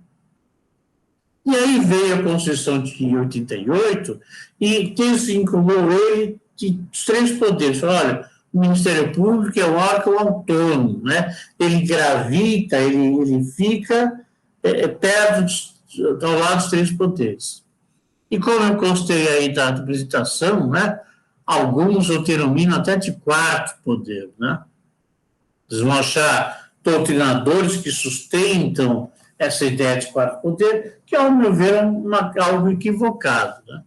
E aí veio a Constituição de 88 e desvinculou ele dos 3 poderes. Falou, olha, o Ministério Público é um órgão autônomo, né? Ele gravita, ele fica perto ao lado dos 3 poderes. E como eu constei aí da apresentação, né? Alguns eu denominam até de 4º poder, né? Eles vão achar doutrinadores que sustentam essa ideia de 4º poder, que, ao meu ver, é algo equivocado, né?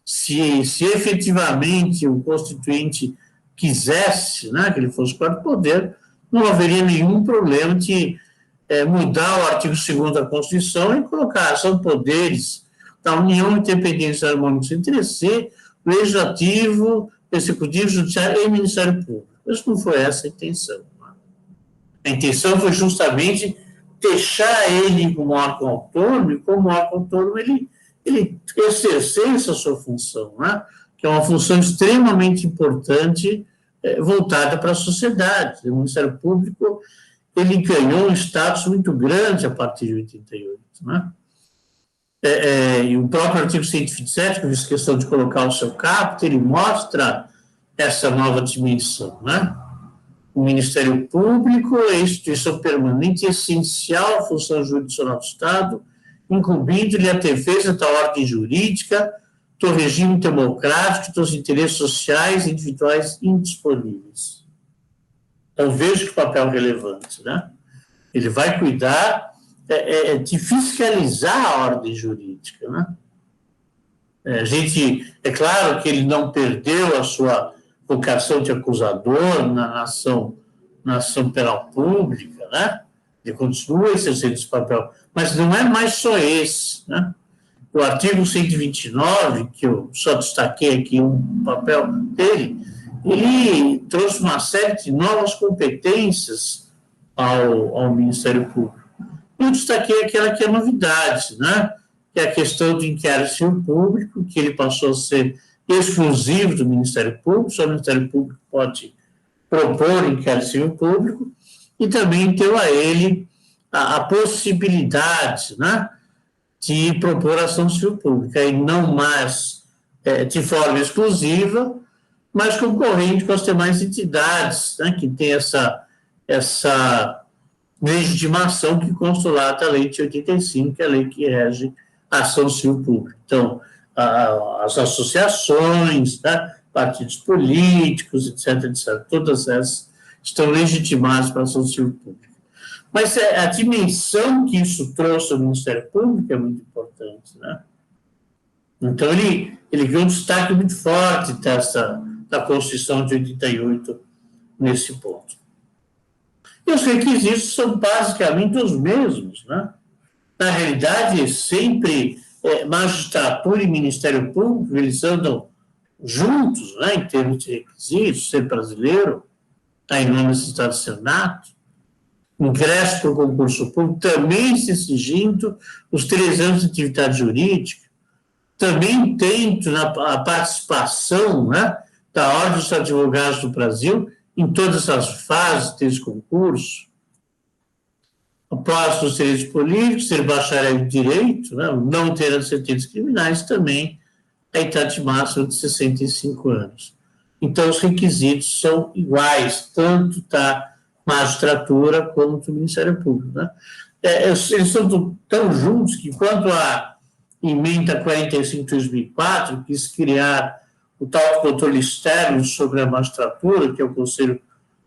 Se efetivamente o Constituinte quisesse, né, que ele fosse 4º poder, não haveria nenhum problema de mudar o artigo 2º da Constituição e colocar, são poderes da União, independência harmônica entre si, Legislativo, Executivo, Judiciário e Ministério Público. Mas não foi essa a intenção. A intenção foi justamente deixar ele como órgão autônomo, e como órgão autônomo ele exercer essa sua função, né? Que é uma função extremamente importante voltada para a sociedade. O Ministério Público ele ganhou um status muito grande a partir de 88, né? E o próprio artigo 127, que eu fiz questão de colocar o seu caput, ele mostra essa nova dimensão, né? O Ministério Público é instituição permanente e essencial à função jurisdicional do Estado, incumbindo-lhe a defesa da ordem jurídica, do regime democrático, dos interesses sociais e individuais indisponíveis. Então, vejo que papel relevante, né? Ele vai cuidar de fiscalizar a ordem jurídica, né? É claro que ele não perdeu a sua vocação de acusador na ação penal pública, né? Ele continua exercendo esse papel, mas não é mais só esse, né? O artigo 129, que eu só destaquei aqui um papel dele, ele trouxe uma série de novas competências ao Ministério Público. Eu destaquei aquela que é novidade, né? Que é a questão do inquérito civil público, que ele passou a ser exclusivo do Ministério Público, só o Ministério Público pode propor inquérito civil público, e também deu a ele a possibilidade, né, de propor ação civil pública, e não mais de forma exclusiva, mas concorrente com as demais entidades, né, que tem essa legitimação que constata a lei de 85, que é a lei que rege a ação civil pública. Então, as associações, né, partidos políticos, etc., todas essas estão legitimadas para a ação civil pública. Mas a dimensão que isso trouxe ao Ministério Público é muito importante, né? Então, ele ganhou um destaque muito forte da Constituição de 88 nesse ponto. E os requisitos são basicamente os mesmos, né? Na realidade, sempre magistratura e Ministério Público, eles andam juntos, né, em termos de requisitos, ser brasileiro, aí não necessitado de Senato, ingresso para o concurso público, também se exigindo os 3 anos de atividade jurídica, também tento a participação, né, da Ordem dos Advogados do Brasil em todas as fases desse concurso. Após os direitos políticos, ser bacharel em direito, né, não ter antecedentes criminais, também a idade máxima de 65 anos. Então, os requisitos são iguais, tanto da magistratura como do Ministério Público. Né? Eles são tão juntos que, quando a emenda 45 de 2004 quis criar o tal controle externo sobre a magistratura, que é o Conselho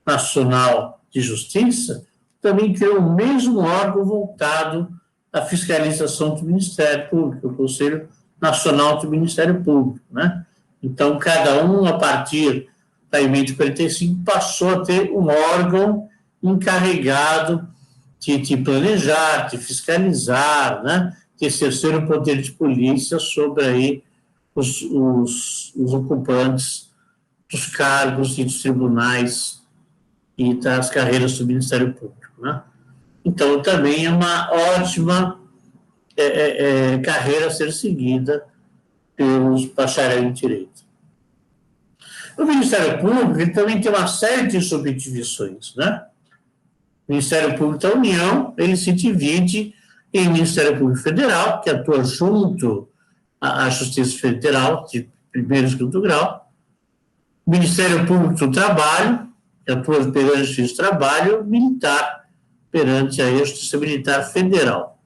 Nacional de Justiça, também criou o mesmo órgão voltado à fiscalização do Ministério Público, o Conselho Nacional do Ministério Público. Né? Então, cada um, a partir da emenda 45, passou a ter um órgão encarregado de planejar, de fiscalizar, né? De exercer o poder de polícia sobre aí os ocupantes dos cargos e dos tribunais e das carreiras do Ministério Público. Né? Então, também é uma ótima carreira a ser seguida pelos bacharéis em Direito. O Ministério Público ele também tem uma série de subdivisões. Né? O Ministério Público da União, ele se divide em Ministério Público Federal, que atua junto à Justiça Federal, de primeiro e segundo grau, Ministério Público do Trabalho, que atua perante a Justiça do Trabalho, militar, perante a Justiça Militar Federal.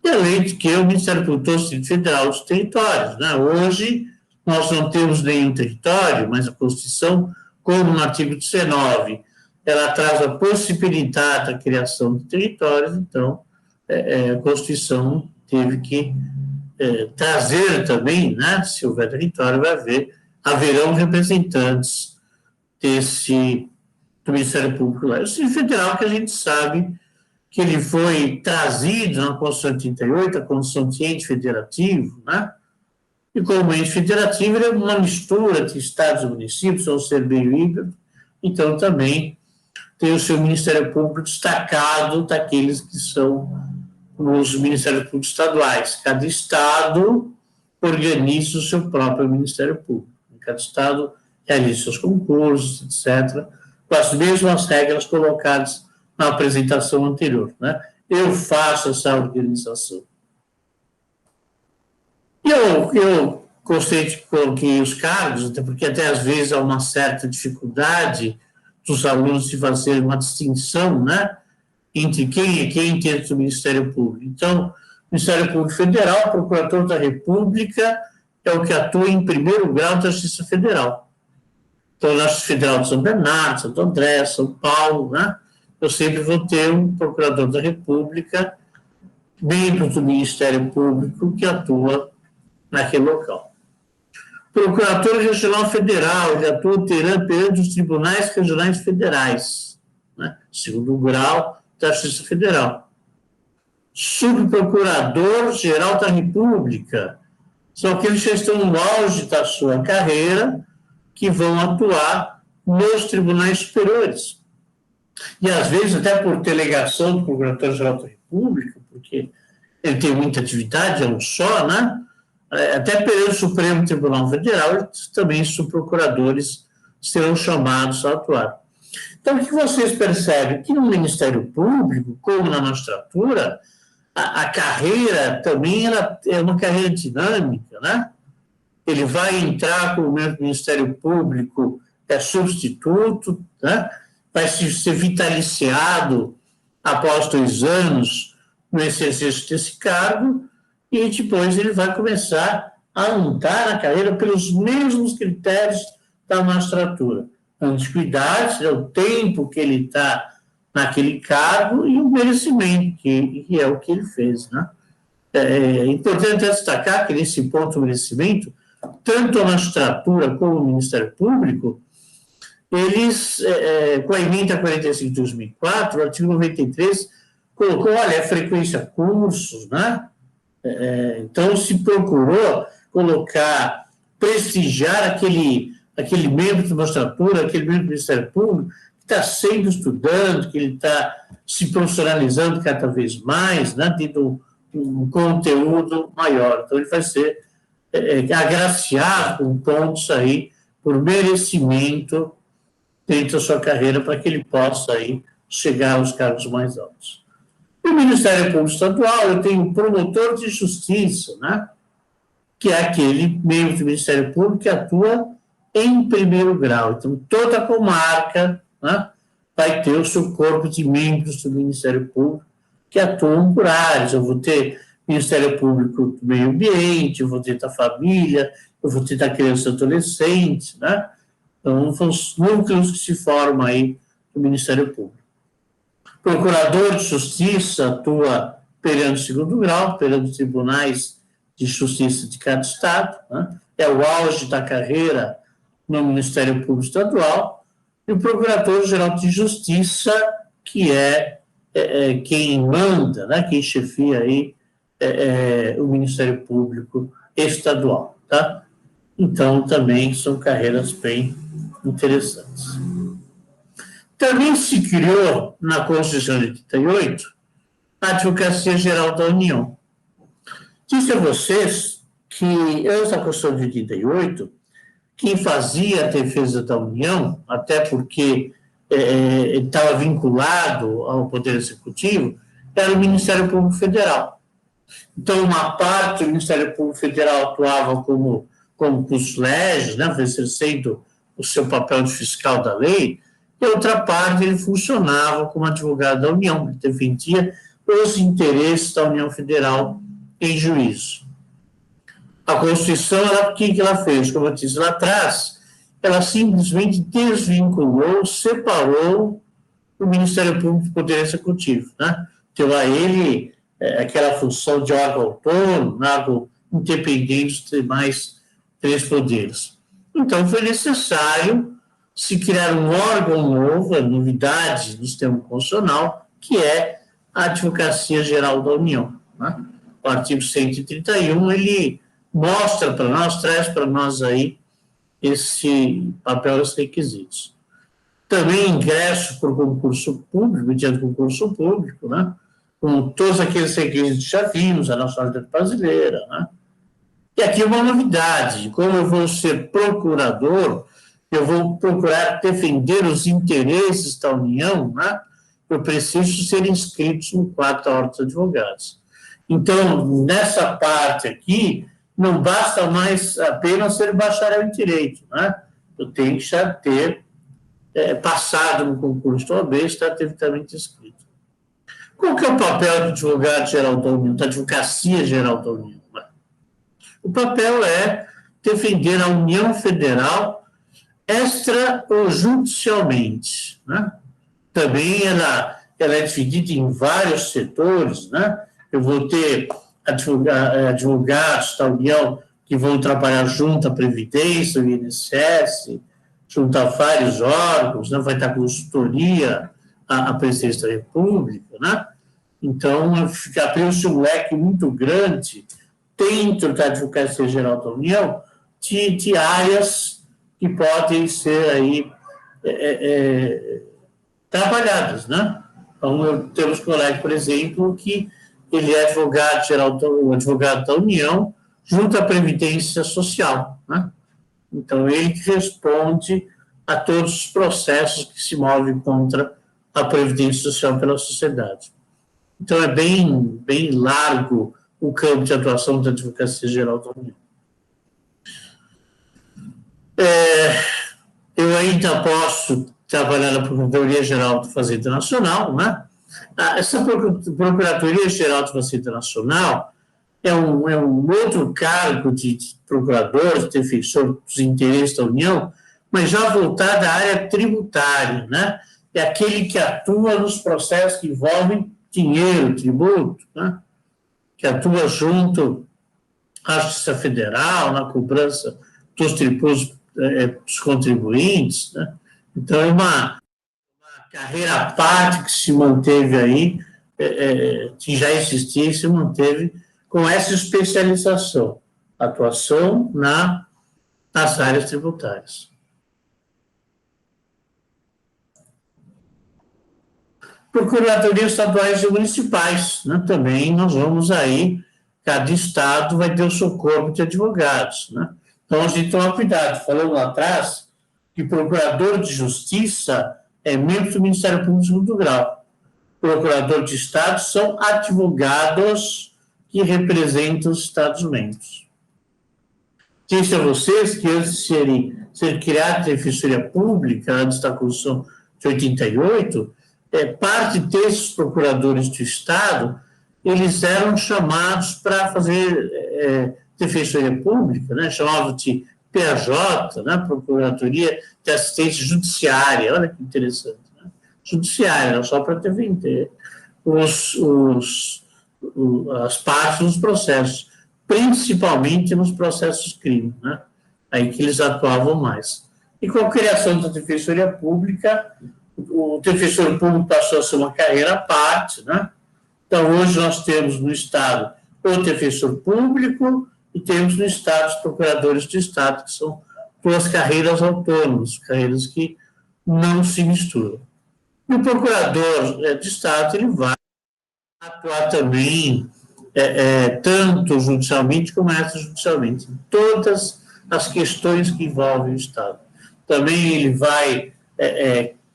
E além de que o Ministério Público do Distrito Federal dos territórios. Né? Hoje, nós não temos nenhum território, mas a Constituição, como no artigo 19, ela traz a possibilidade da criação de territórios, então, a Constituição teve que trazer também, né, se houver território, haverão representantes do Ministério Público lá. O Distrito Federal, que a gente sabe que ele foi trazido na Constituição de 38, a Constituição de ente federativo, né, e como ente federativo ele é uma mistura de estados e municípios, ou ser meio híbrido, então também tem o seu Ministério Público destacado daqueles que são os Ministérios Públicos estaduais. Cada estado organiza o seu próprio Ministério Público. Cada estado realiza seus concursos, etc., com as mesmas regras colocadas na apresentação anterior. Né? Eu faço essa organização. Eu gostei de coloquei os cargos, porque até às vezes há uma certa dificuldade dos alunos de fazer uma distinção, né, entre quem é quem dentro do Ministério Público. Então, o Ministério Público Federal, o Procurador da República, é o que atua em primeiro grau da Justiça Federal. Então, na Justiça Federal de São Bernardo, Santo André, São Paulo, né, eu sempre vou ter um Procurador da República, membro do Ministério Público, que atua naquele local. Procurador Regional Federal, ele atua perante os tribunais regionais federais, né, segundo grau da Justiça Federal. Subprocurador-Geral da República, são aqueles que estão no auge da sua carreira, que vão atuar nos tribunais superiores. E, às vezes, até por delegação do Procurador-Geral da República, porque ele tem muita atividade, é um só, né? Até perante o Supremo Tribunal Federal, também os subprocuradores serão chamados a atuar. Então, o que vocês percebem? Que no Ministério Público, como na magistratura, a carreira também é uma carreira dinâmica, né? Ele vai entrar com o Ministério Público, é substituto, né? Vai ser vitaliciado após 2 anos no exercício desse cargo, e depois ele vai começar a andar na carreira pelos mesmos critérios da magistratura. A antiguidade, o tempo que ele está naquele cargo e o merecimento, que é o que ele fez. Né? É importante destacar que, nesse ponto do merecimento, tanto a magistratura como o Ministério Público, eles, com a emenda 45 de 2004, o artigo 93, colocou, olha, a frequência cursos, né? Então, se procurou prestigiar aquele membro da magistratura, aquele membro do Ministério Público, que está sempre estudando, que ele está se profissionalizando cada vez mais, né, tendo um conteúdo maior. Então, ele vai ser agraciado com pontos aí por merecimento dentro da sua carreira para que ele possa aí chegar aos cargos mais altos. No Ministério Público Estadual, eu tenho um promotor de justiça, né, que é aquele membro do Ministério Público que atua em primeiro grau. Então, toda a comarca, né, vai ter o seu corpo de membros do Ministério Público que atuam por áreas. Eu vou ter Ministério Público do Meio Ambiente, eu vou ter da família, eu vou ter da criança e adolescente, né? Então, são os núcleos que se formam aí no Ministério Público. Procurador de Justiça atua perante o segundo grau, perante os tribunais de justiça de cada estado, né? É o auge da carreira no Ministério Público Estadual, e o Procurador-Geral de Justiça, que é quem manda, né? Quem chefia aí o Ministério Público Estadual, tá? Então, também são carreiras bem interessantes. Também se criou, na Constituição de 88, a Advocacia Geral da União. Disse a vocês que, antes da Constituição de 88, quem fazia a defesa da União, até porque estava vinculado ao Poder Executivo, era o Ministério Público Federal. Então, uma parte do Ministério Público Federal atuava como custos-legis, né, exercendo o seu papel de fiscal da lei, e outra parte ele funcionava como advogado da União, ele defendia os interesses da União Federal em juízo. A Constituição, o que ela fez? Como eu disse lá atrás, ela simplesmente desvinculou, separou o Ministério Público do Poder Executivo, né? Deu a ele aquela função de órgão autônomo, órgão independente dos demais três poderes. Então, foi necessário se criar um órgão novo, a novidade do sistema constitucional, que é a Advocacia Geral da União, né? O artigo 131, ele mostra para nós, traz para nós aí esse papel, esses requisitos. Também ingresso por concurso público, mediante concurso público, né? Com todos aqueles requisitos que já vimos, a nacionalidade brasileira, né? E aqui uma novidade, como eu vou ser procurador, eu vou procurar defender os interesses da União, né? Eu preciso ser inscrito no quadro da Ordem dos Advogados. Então, nessa parte aqui, não basta mais apenas ser bacharel em Direito, né? Eu tenho que já ter passado no concurso da OAB, estar devidamente inscrito. Qual que é o papel do advogado-geral da União, da Advocacia Geral da União? O papel é defender a União Federal extrajudicialmente, né? Também ela é dividida em vários setores, né? Eu vou ter advogados da União que vão trabalhar junto à Previdência, o INSS, junto a vários órgãos, né? Vai estar consultoria à Presidência da República, né? Então, abriu-se um leque muito grande dentro da Advocacia Geral da União de áreas que podem ser aí trabalhadas, né? Então, temos colega, por exemplo, que ele é advogado da União junto à Previdência Social, né? Então, ele que responde a todos os processos que se movem contra a Previdência Social pela sociedade. Então, é bem largo o campo de atuação da Advocacia Geral da União. Eu ainda posso trabalhar na Procuradoria-Geral de Fazenda Nacional, né? Essa Procuradoria-Geral de Fazenda Nacional é um outro cargo de procurador, de defensor dos interesses da União, mas já voltado à área tributária, né? É aquele que atua nos processos que envolvem dinheiro, tributo, né? Que atua junto à Justiça Federal, na cobrança dos tributos dos contribuintes, né? Então, é uma carreira à parte que se manteve aí, que já existia e se manteve com essa especialização, atuação nas áreas tributárias. procuradorias estaduais e municipais, né? Também nós vamos aí, cada estado vai ter o seu corpo de advogados, né? Então, a gente toma cuidado. Falando lá atrás que procurador de justiça é membro do Ministério Público de segundo grau. Procurador de Estado são advogados que representam os Estados-membros. Disse a vocês que antes de ser criada a Defensoria Pública, antes da Constituição de 88, parte desses procuradores do Estado, eles eram chamados para fazer Defensoria Pública, né? Chamavam de PJ, né? Procuradoria de Assistência Judiciária, olha que interessante, né? Judiciária, só para defender as partes dos processos, principalmente nos processos crime, né? Aí que eles atuavam mais. E com a criação da Defensoria Pública, o defensor público passou a ser uma carreira à parte, né? Então, hoje nós temos no Estado o defensor público e temos no Estado os procuradores do Estado, que são duas carreiras autônomas, carreiras que não se misturam. E o procurador de Estado, ele vai atuar também, tanto judicialmente como extrajudicialmente, em todas as questões que envolvem o Estado. Também ele vai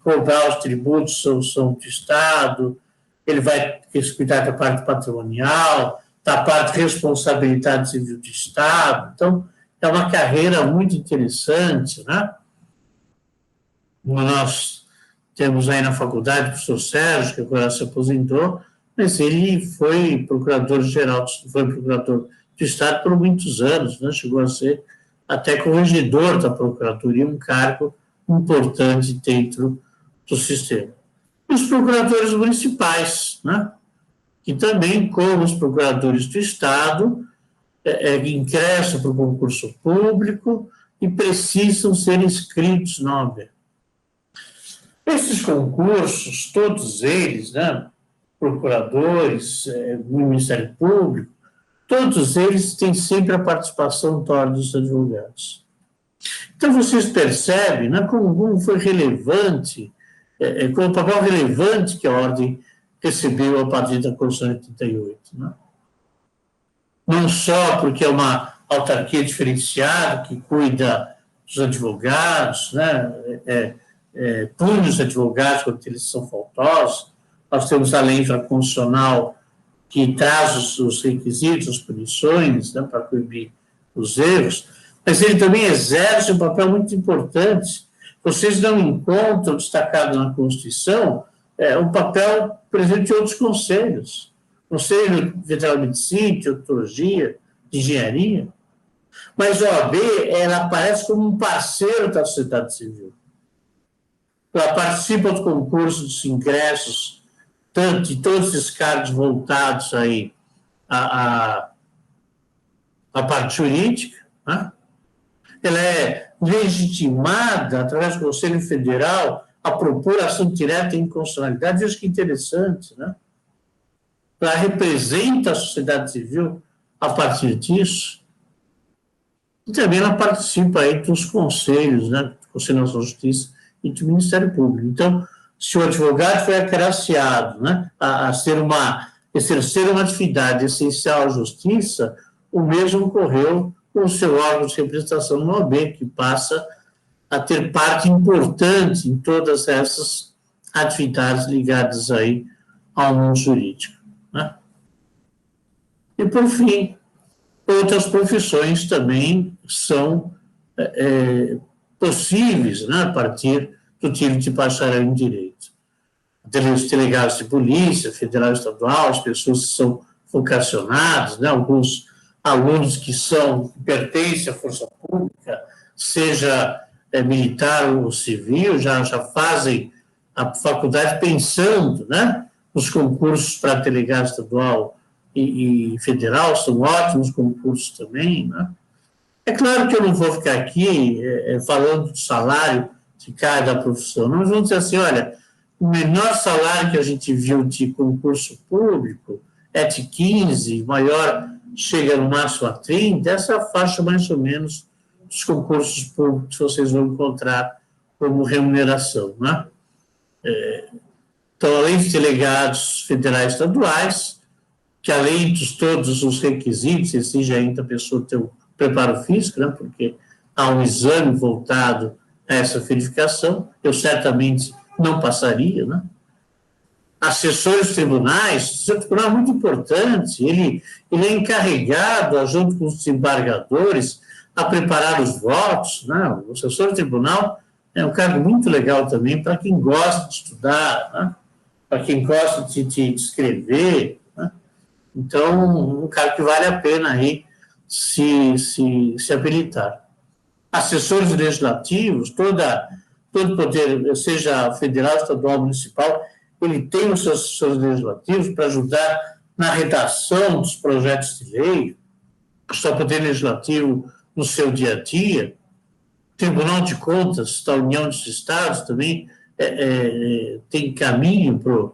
cobrar os tributos são do Estado, ele vai cuidar da parte patrimonial, da parte de responsabilidade civil do Estado. Então, é uma carreira muito interessante, né? Nós temos aí na faculdade o professor Sérgio, que agora se aposentou, mas ele foi procurador-geral, foi procurador do Estado por muitos anos, né? Chegou a ser até corregedor da Procuradoria, um cargo importante dentro do sistema. E os procuradores municipais, né? Que também, como os procuradores do Estado, ingressam para o concurso público e precisam ser inscritos na OAB. Esses concursos, todos eles, né? Procuradores, Ministério Público, todos eles têm sempre a participação da Ordem dos Advogados. Então, vocês percebem, né, como foi relevante, com o papel relevante que a Ordem recebeu a partir da Constituição de 88. Né? Não só porque é uma autarquia diferenciada que cuida dos advogados, né, pune os advogados quando eles são faltosos. Nós temos a lei infraconstitucional que traz os requisitos, as punições, né, para coibir os erros, mas ele também exerce um papel muito importante. Vocês não encontram destacado na Constituição um papel presente em outros conselhos. Conselho Federal de Medicina, de Odontologia, de Engenharia. Mas a OAB, ela aparece como um parceiro da sociedade civil. Ela participa do concurso dos ingressos, tanto de todos esses cargos voltados aí à parte jurídica, né? Ela é legitimada, através do Conselho Federal, a propor ação direta em inconstitucionalidade. Veja que interessante, né? Ela representa a sociedade civil a partir disso. E também ela participa aí dos conselhos, né? Do Conselho Nacional de Justiça e do Ministério Público. Então, se o advogado foi agraciado, né, a exercer uma atividade essencial à justiça, o mesmo ocorreu com o seu órgão de representação no OAB, que passa a ter parte importante em todas essas atividades ligadas aí ao mundo jurídico. Né? E, por fim, outras profissões também são possíveis, né, a partir do título de bacharel em Direito. Os delegados de polícia, federal e estadual, as pessoas que são vocacionadas, né, alguns alunos que pertencem à força pública, seja militar ou civil, já fazem a faculdade pensando, né, nos concursos para delegado estadual e federal, são ótimos concursos também, né? É claro que eu não vou ficar aqui falando do salário de cada profissão, mas vamos dizer assim, olha, o menor salário que a gente viu de concurso público é de 15, maior chega no máximo a 30, essa faixa mais ou menos dos concursos públicos que vocês vão encontrar como remuneração, né? Então, além dos delegados federais e estaduais, que além de todos os requisitos, exige ainda a pessoa ter o preparo físico, né, porque há um exame voltado a essa verificação, eu certamente não passaria, né? Assessores dos tribunais, o tribunal é muito importante, ele é encarregado, junto com os desembargadores, a preparar os votos, né? O assessor do tribunal é um cargo muito legal também para quem gosta de estudar, né? Para quem gosta de escrever, né? Então, um cargo que vale a pena aí se habilitar. Assessores legislativos, todo poder, seja federal, estadual, municipal, ele tem os seus assessores legislativos para ajudar na redação dos projetos de lei, o seu poder legislativo no seu dia a dia. Tribunal de Contas da União dos Estados também tem caminho para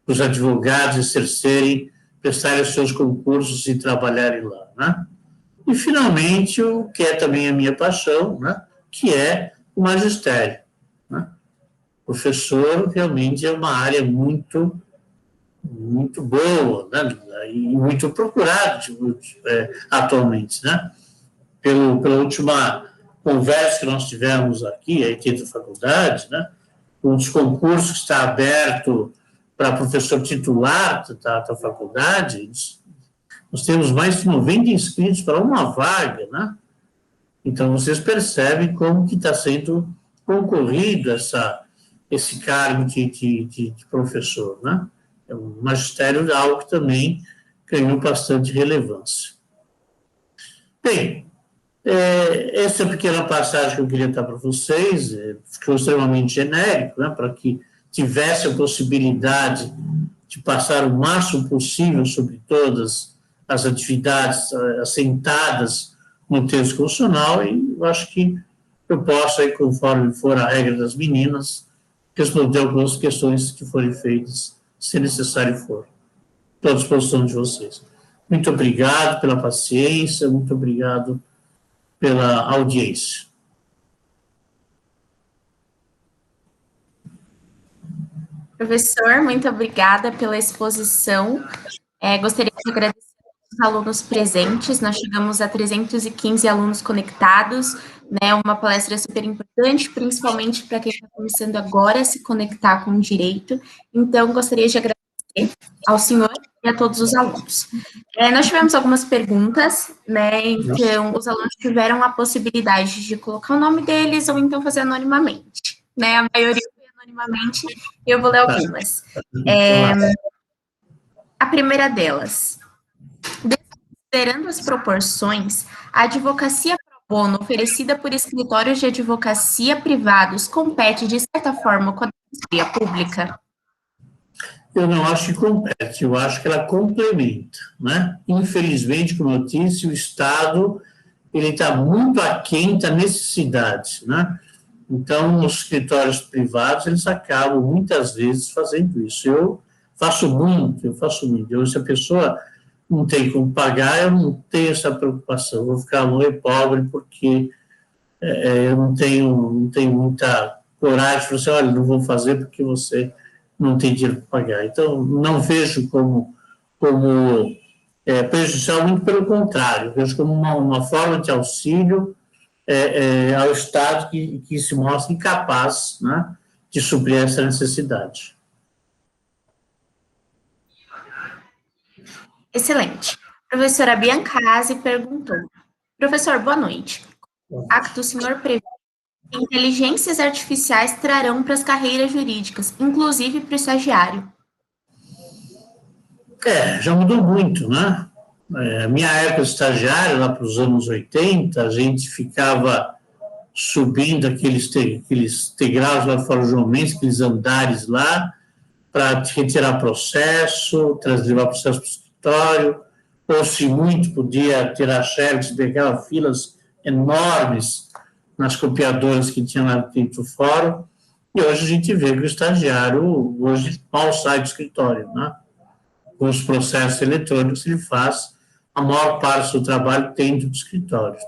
os advogados exercerem, prestarem os seus concursos e trabalharem lá, né? E, finalmente, o que é também a minha paixão, né, que é o magistério, né? O professor realmente é uma área muito, muito boa, né, e muito procurada atualmente, né? Pela última conversa que nós tivemos aqui, aqui da faculdade, né, um dos concursos que está aberto para professor titular da faculdade, nós temos mais de 90 inscritos para uma vaga, né? Então, vocês percebem como que está sendo concorrido esse cargo de professor, né? O magistério é algo que também ganhou bastante relevância. Bem, essa pequena passagem que eu queria dar para vocês ficou extremamente genérico, né? Para que tivesse a possibilidade de passar o máximo possível sobre todas as atividades assentadas no texto constitucional, e eu acho que eu posso, aí, conforme for a regra das meninas, responder algumas questões que forem feitas, se necessário for. Estou à disposição de vocês. Muito obrigado pela paciência, muito obrigado pela audiência. Professor, muito obrigada pela exposição. Gostaria de agradecer aos alunos presentes. Nós chegamos a 315 alunos conectados, né? Uma palestra super importante, principalmente para quem está começando agora a se conectar com o direito. Então, gostaria de agradecer ao senhor e a todos os alunos. Nós tivemos algumas perguntas, né? Então, os alunos tiveram a possibilidade de colocar o nome deles ou então fazer anonimamente, né? A maioria foi anonimamente, e eu vou ler algumas. A primeira delas: considerando as proporções, a advocacia pro bono oferecida por escritórios de advocacia privados compete, de certa forma, com a defensoria pública? Eu não acho que compete, eu acho que ela complementa, né? Infelizmente, como eu disse, o Estado ele está muito aquém da necessidade, né? Então, os escritórios privados, eles acabam, muitas vezes, fazendo isso. Eu faço muito. Se a pessoa não tem como pagar, eu não tenho essa preocupação. Eu vou ficar longe e pobre porque eu não tenho muita coragem de falar assim, olha, não vou fazer porque você não tem dinheiro para pagar. Então, não vejo como prejudicial, muito pelo contrário. Vejo como uma forma de auxílio ao Estado que se mostra incapaz, né, de suprir essa necessidade. Excelente. A professora Biancasi perguntou: professor, boa noite. O acto do senhor prevê que inteligências artificiais trarão para as carreiras jurídicas, inclusive para o estagiário? Já mudou muito, né? Minha época de estagiário, lá para os anos 80, a gente ficava subindo aqueles degraus lá fora do João Mendes, aqueles andares lá, para retirar processo, levar processo para o escritório, ou se muito podia tirar xerox, pegar filas enormes nas copiadoras que tinham lá dentro do fórum, e hoje a gente vê que o estagiário hoje mal sai do escritório, né? Com os processos eletrônicos ele faz a maior parte do trabalho dentro do escritório.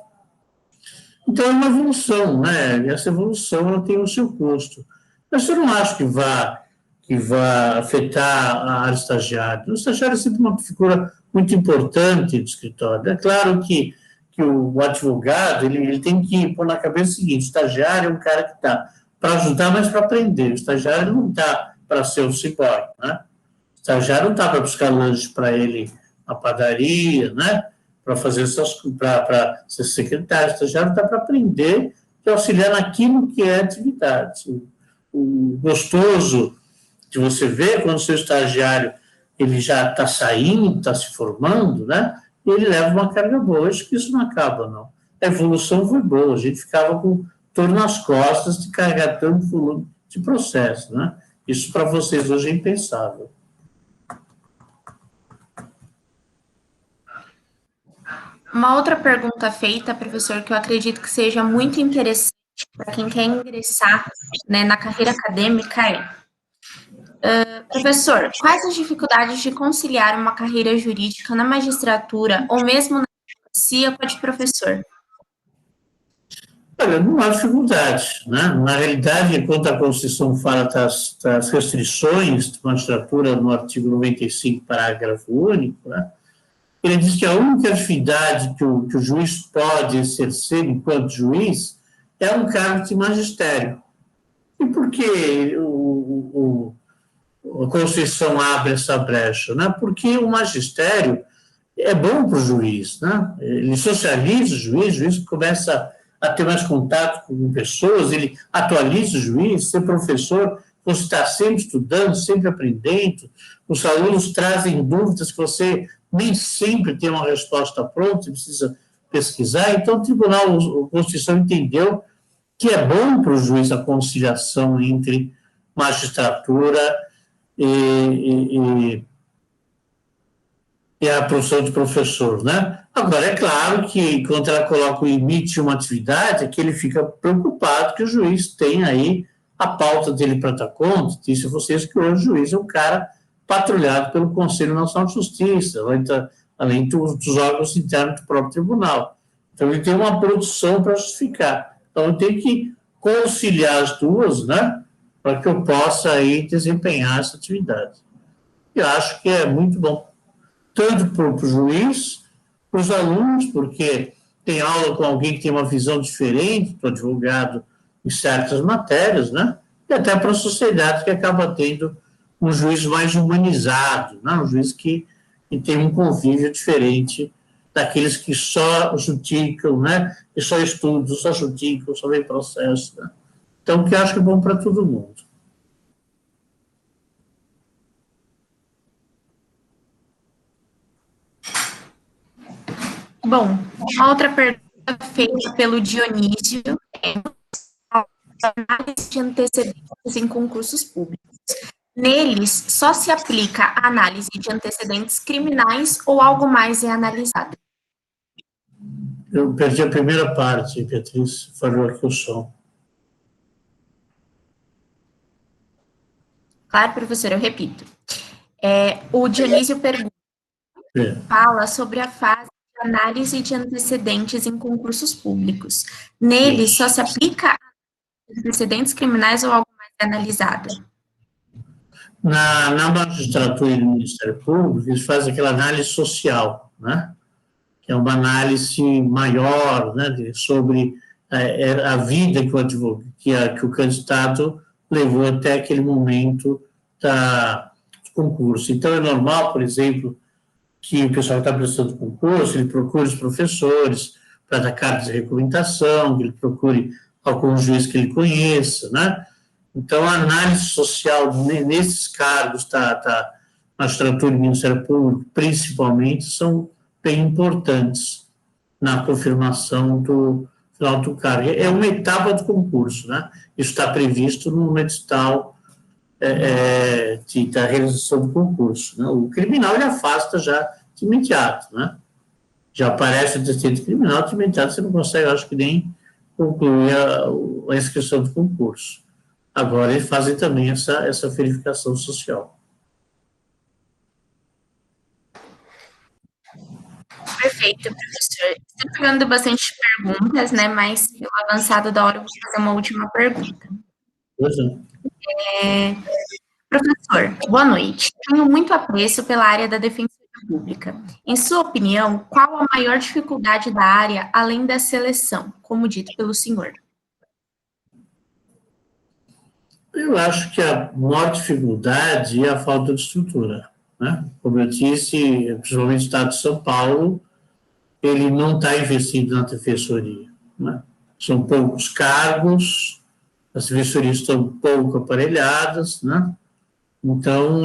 Então, é uma evolução, né? E essa evolução ela tem o seu custo. Mas eu não acho que que vai afetar a área estagiária. O estagiário é sempre uma figura muito importante do escritório. É claro que o advogado ele tem que pôr na cabeça o seguinte: o estagiário é um cara que está para ajudar, mas para aprender. O estagiário não está para ser um ciborgue, né? O estagiário não está para buscar lanche para ele na padaria, né? Para fazer para ser secretário. O estagiário está para aprender e auxiliar naquilo que é atividade. O gostoso de você ver quando o seu estagiário ele já está saindo, está se formando, né? E ele leva uma carga boa. Acho que isso não acaba, não. A evolução foi boa. A gente ficava com dor nas costas de carregar tanto volume de processo, né? Isso para vocês hoje é impensável. Uma outra pergunta feita, professor, que eu acredito que seja muito interessante para quem quer ingressar, né, na carreira acadêmica professor, quais as dificuldades de conciliar uma carreira jurídica na magistratura ou mesmo na advocacia com a de professor? Olha, não há dificuldade, né? Na realidade, quando a Constituição fala das restrições de magistratura no artigo 95, parágrafo único, né? Ele diz que a única atividade que o juiz pode exercer enquanto juiz é um cargo de magistério. E por que a Constituição abre essa brecha? Né? Porque o magistério é bom para o juiz, né? Ele socializa o juiz começa a ter mais contato com pessoas, ele atualiza o juiz, ser professor, você está sempre estudando, sempre aprendendo, os alunos trazem dúvidas que você nem sempre tem uma resposta pronta, você precisa pesquisar. Então, o Tribunal, a Constituição entendeu que é bom para o juiz a conciliação entre magistratura e a profissão de professor, né? Agora, é claro que quando ela coloca o limite de uma atividade, é que ele fica preocupado que o juiz tem aí a pauta dele para dar conta. Disse a vocês que hoje o juiz é um cara patrulhado pelo Conselho Nacional de Justiça, além dos órgãos internos do próprio tribunal. Então, ele tem uma produção para justificar. Então, eu tenho que conciliar as duas, né, para que eu possa aí desempenhar essa atividade. Eu acho que é muito bom, tanto para o juiz, para os alunos, porque tem aula com alguém que tem uma visão diferente do advogado em certas matérias, né, e até para a sociedade, que acaba tendo um juiz mais humanizado, né? Um juiz que tem um convívio diferente daqueles que só judicam, né? E só estudam, só judicam, só vem processo, né? Então, que eu acho que é bom para todo mundo. Bom, uma outra pergunta feita pelo Dionísio é análise de antecedentes em concursos públicos. Neles, só se aplica a análise de antecedentes criminais ou algo mais é analisado? Eu perdi a primeira parte, Beatriz, falou aqui o som. Claro, professor, eu repito. O Dionísio pergunta, fala sobre a fase de análise de antecedentes em concursos públicos. Neles, só se aplica a antecedentes criminais ou algo mais é analisado? Na magistratura e no Ministério Público, eles fazem aquela análise social, né? Que é uma análise maior, né, sobre a vida que o advogado, que o candidato levou até aquele momento do concurso. Então, é normal, por exemplo, que o pessoal que está prestando concurso, ele procure os professores para dar cartas de recomendação, que ele procure algum juiz que ele conheça, né? Então, a análise social nesses cargos da magistratura e Ministério Público, principalmente, são bem importantes na confirmação do final do cargo. É uma etapa do concurso, né? Isso está previsto no edital da realização do concurso, né? O criminal ele afasta já de imediato, né? Já aparece o antecedente criminal, de imediato você não consegue, acho que nem concluir a inscrição do concurso. Agora, eles fazem também essa verificação social. Perfeito, professor. Estou pegando bastante perguntas, né? Mas pelo avançado da hora, eu vou fazer uma última pergunta. Professor, boa noite. Tenho muito apreço pela área da Defensoria Pública. Em sua opinião, qual a maior dificuldade da área, além da seleção, como dito pelo senhor? Eu acho que a maior dificuldade é a falta de estrutura, né? Como eu disse, principalmente o Estado de São Paulo, ele não está investindo na defensoria, né? São poucos cargos, as defensorias estão pouco aparelhadas, né? Então,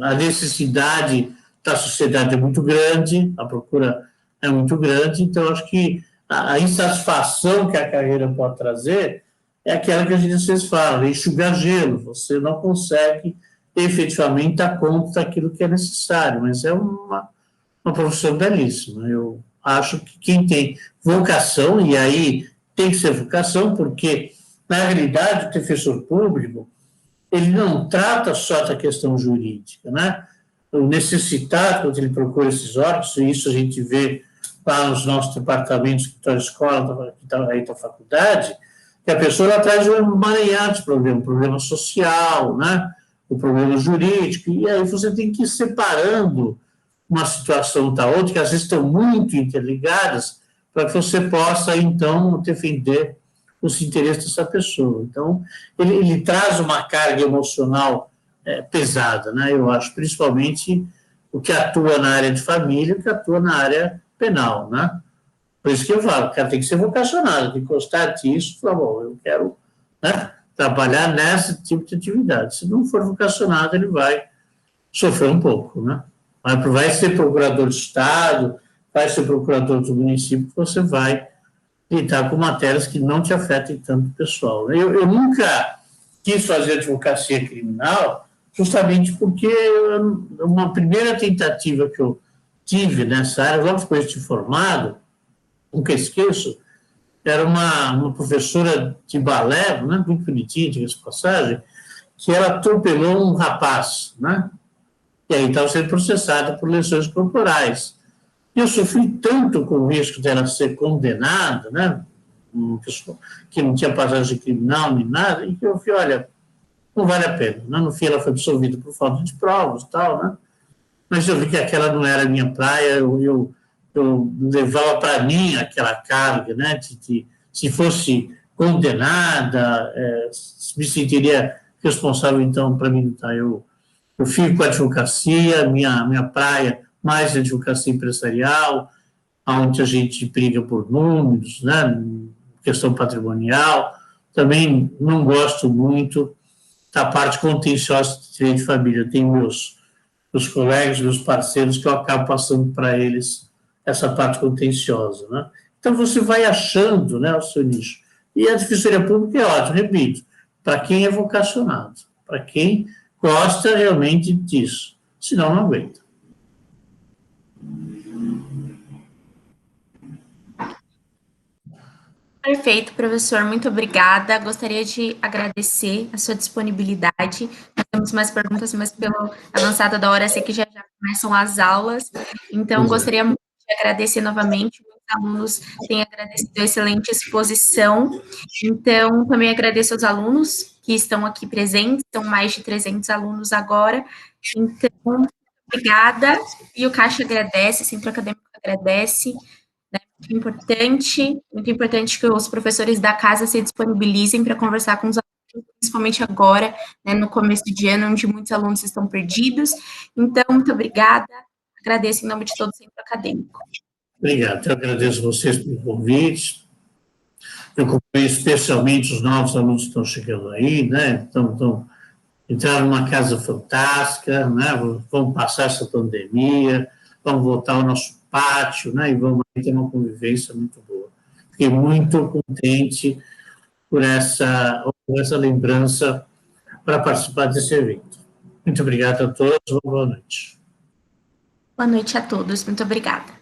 a necessidade da sociedade é muito grande, a procura é muito grande, então acho que a insatisfação que a carreira pode trazer é aquela que a gente às vezes fala, enxugar gelo, você não consegue efetivamente dar conta daquilo que é necessário, mas é uma profissão belíssima. Eu acho que quem tem vocação, e aí tem que ser vocação, porque, na realidade, o defensor público, ele não trata só da questão jurídica, né? O necessitado, quando ele procura esses órgãos, e isso a gente vê lá nos nossos departamentos, que estão na escola, que estão aí da faculdade, que a pessoa ela traz um emaranhado de problema, problema social, né? O problema jurídico, e aí você tem que ir separando uma situação da outra, que às vezes estão muito interligadas, para que você possa, então, defender os interesses dessa pessoa. Então, ele traz uma carga emocional pesada, né? Eu acho, principalmente o que atua na área de família e o que atua na área penal, né? Por isso que eu falo, o cara tem que ser vocacionado, tem que gostar disso, falar, bom, eu quero, né, trabalhar nesse tipo de atividade. Se não for vocacionado, ele vai sofrer um pouco, né? Vai ser procurador de Estado, vai ser procurador do município, você vai lidar com matérias que não te afetem tanto o pessoal. Eu nunca quis fazer advocacia criminal, justamente porque uma primeira tentativa que eu tive nessa área, logo depois de formado, nunca esqueço, era uma professora de balé, né, muito bonitinha, diga-se de passagem, que ela atropelou um rapaz, né? E aí estava sendo processada por lesões corporais. E eu sofri tanto com o risco dela ser condenada, né? Uma pessoa que não tinha passagem criminal nem nada, e que eu falei, olha, não vale a pena. Né? No fim, ela foi absolvida por falta de provas e tal, né? Mas eu vi que aquela não era a minha praia, eu levava para mim aquela carga, né? Se fosse condenada, me sentiria responsável, então, para militar. Eu fico com a advocacia, minha praia, mais advocacia empresarial, onde a gente briga por números, né, questão patrimonial. Também não gosto muito da parte contenciosa de direito de família. Eu tenho meus colegas, meus parceiros, que eu acabo passando para eles essa parte contenciosa, né? Então, você vai achando, né, o seu nicho. E a Defensoria Pública é ótimo, repito, para quem é vocacionado, para quem gosta realmente disso, senão não aguenta. Perfeito, professor, muito obrigada. Gostaria de agradecer a sua disponibilidade. Nós temos mais perguntas, mas pelo avançado da hora, sei que já começam as aulas. Então, gostaria muito de agradecer novamente. Os alunos têm agradecido a excelente exposição. Então, também agradeço aos alunos que estão aqui presentes, são mais de 300 alunos agora. Então, obrigada. E o Caixa agradece, o Centro Acadêmico agradece. Muito importante que os professores da casa se disponibilizem para conversar com os alunos, principalmente agora, né, no começo de ano, onde muitos alunos estão perdidos. Então, muito obrigada, agradeço em nome de todo o Centro Acadêmico. Obrigado, eu agradeço vocês pelo convite, eu cumprimento especialmente os novos alunos que estão chegando aí, né, entraram numa casa fantástica, né, vamos passar essa pandemia, vamos voltar ao nosso pátio, né, e vamos ter uma convivência muito boa. Fiquei muito contente por essa lembrança para participar desse evento. Muito obrigado a todos, boa noite. Boa noite a todos, muito obrigada.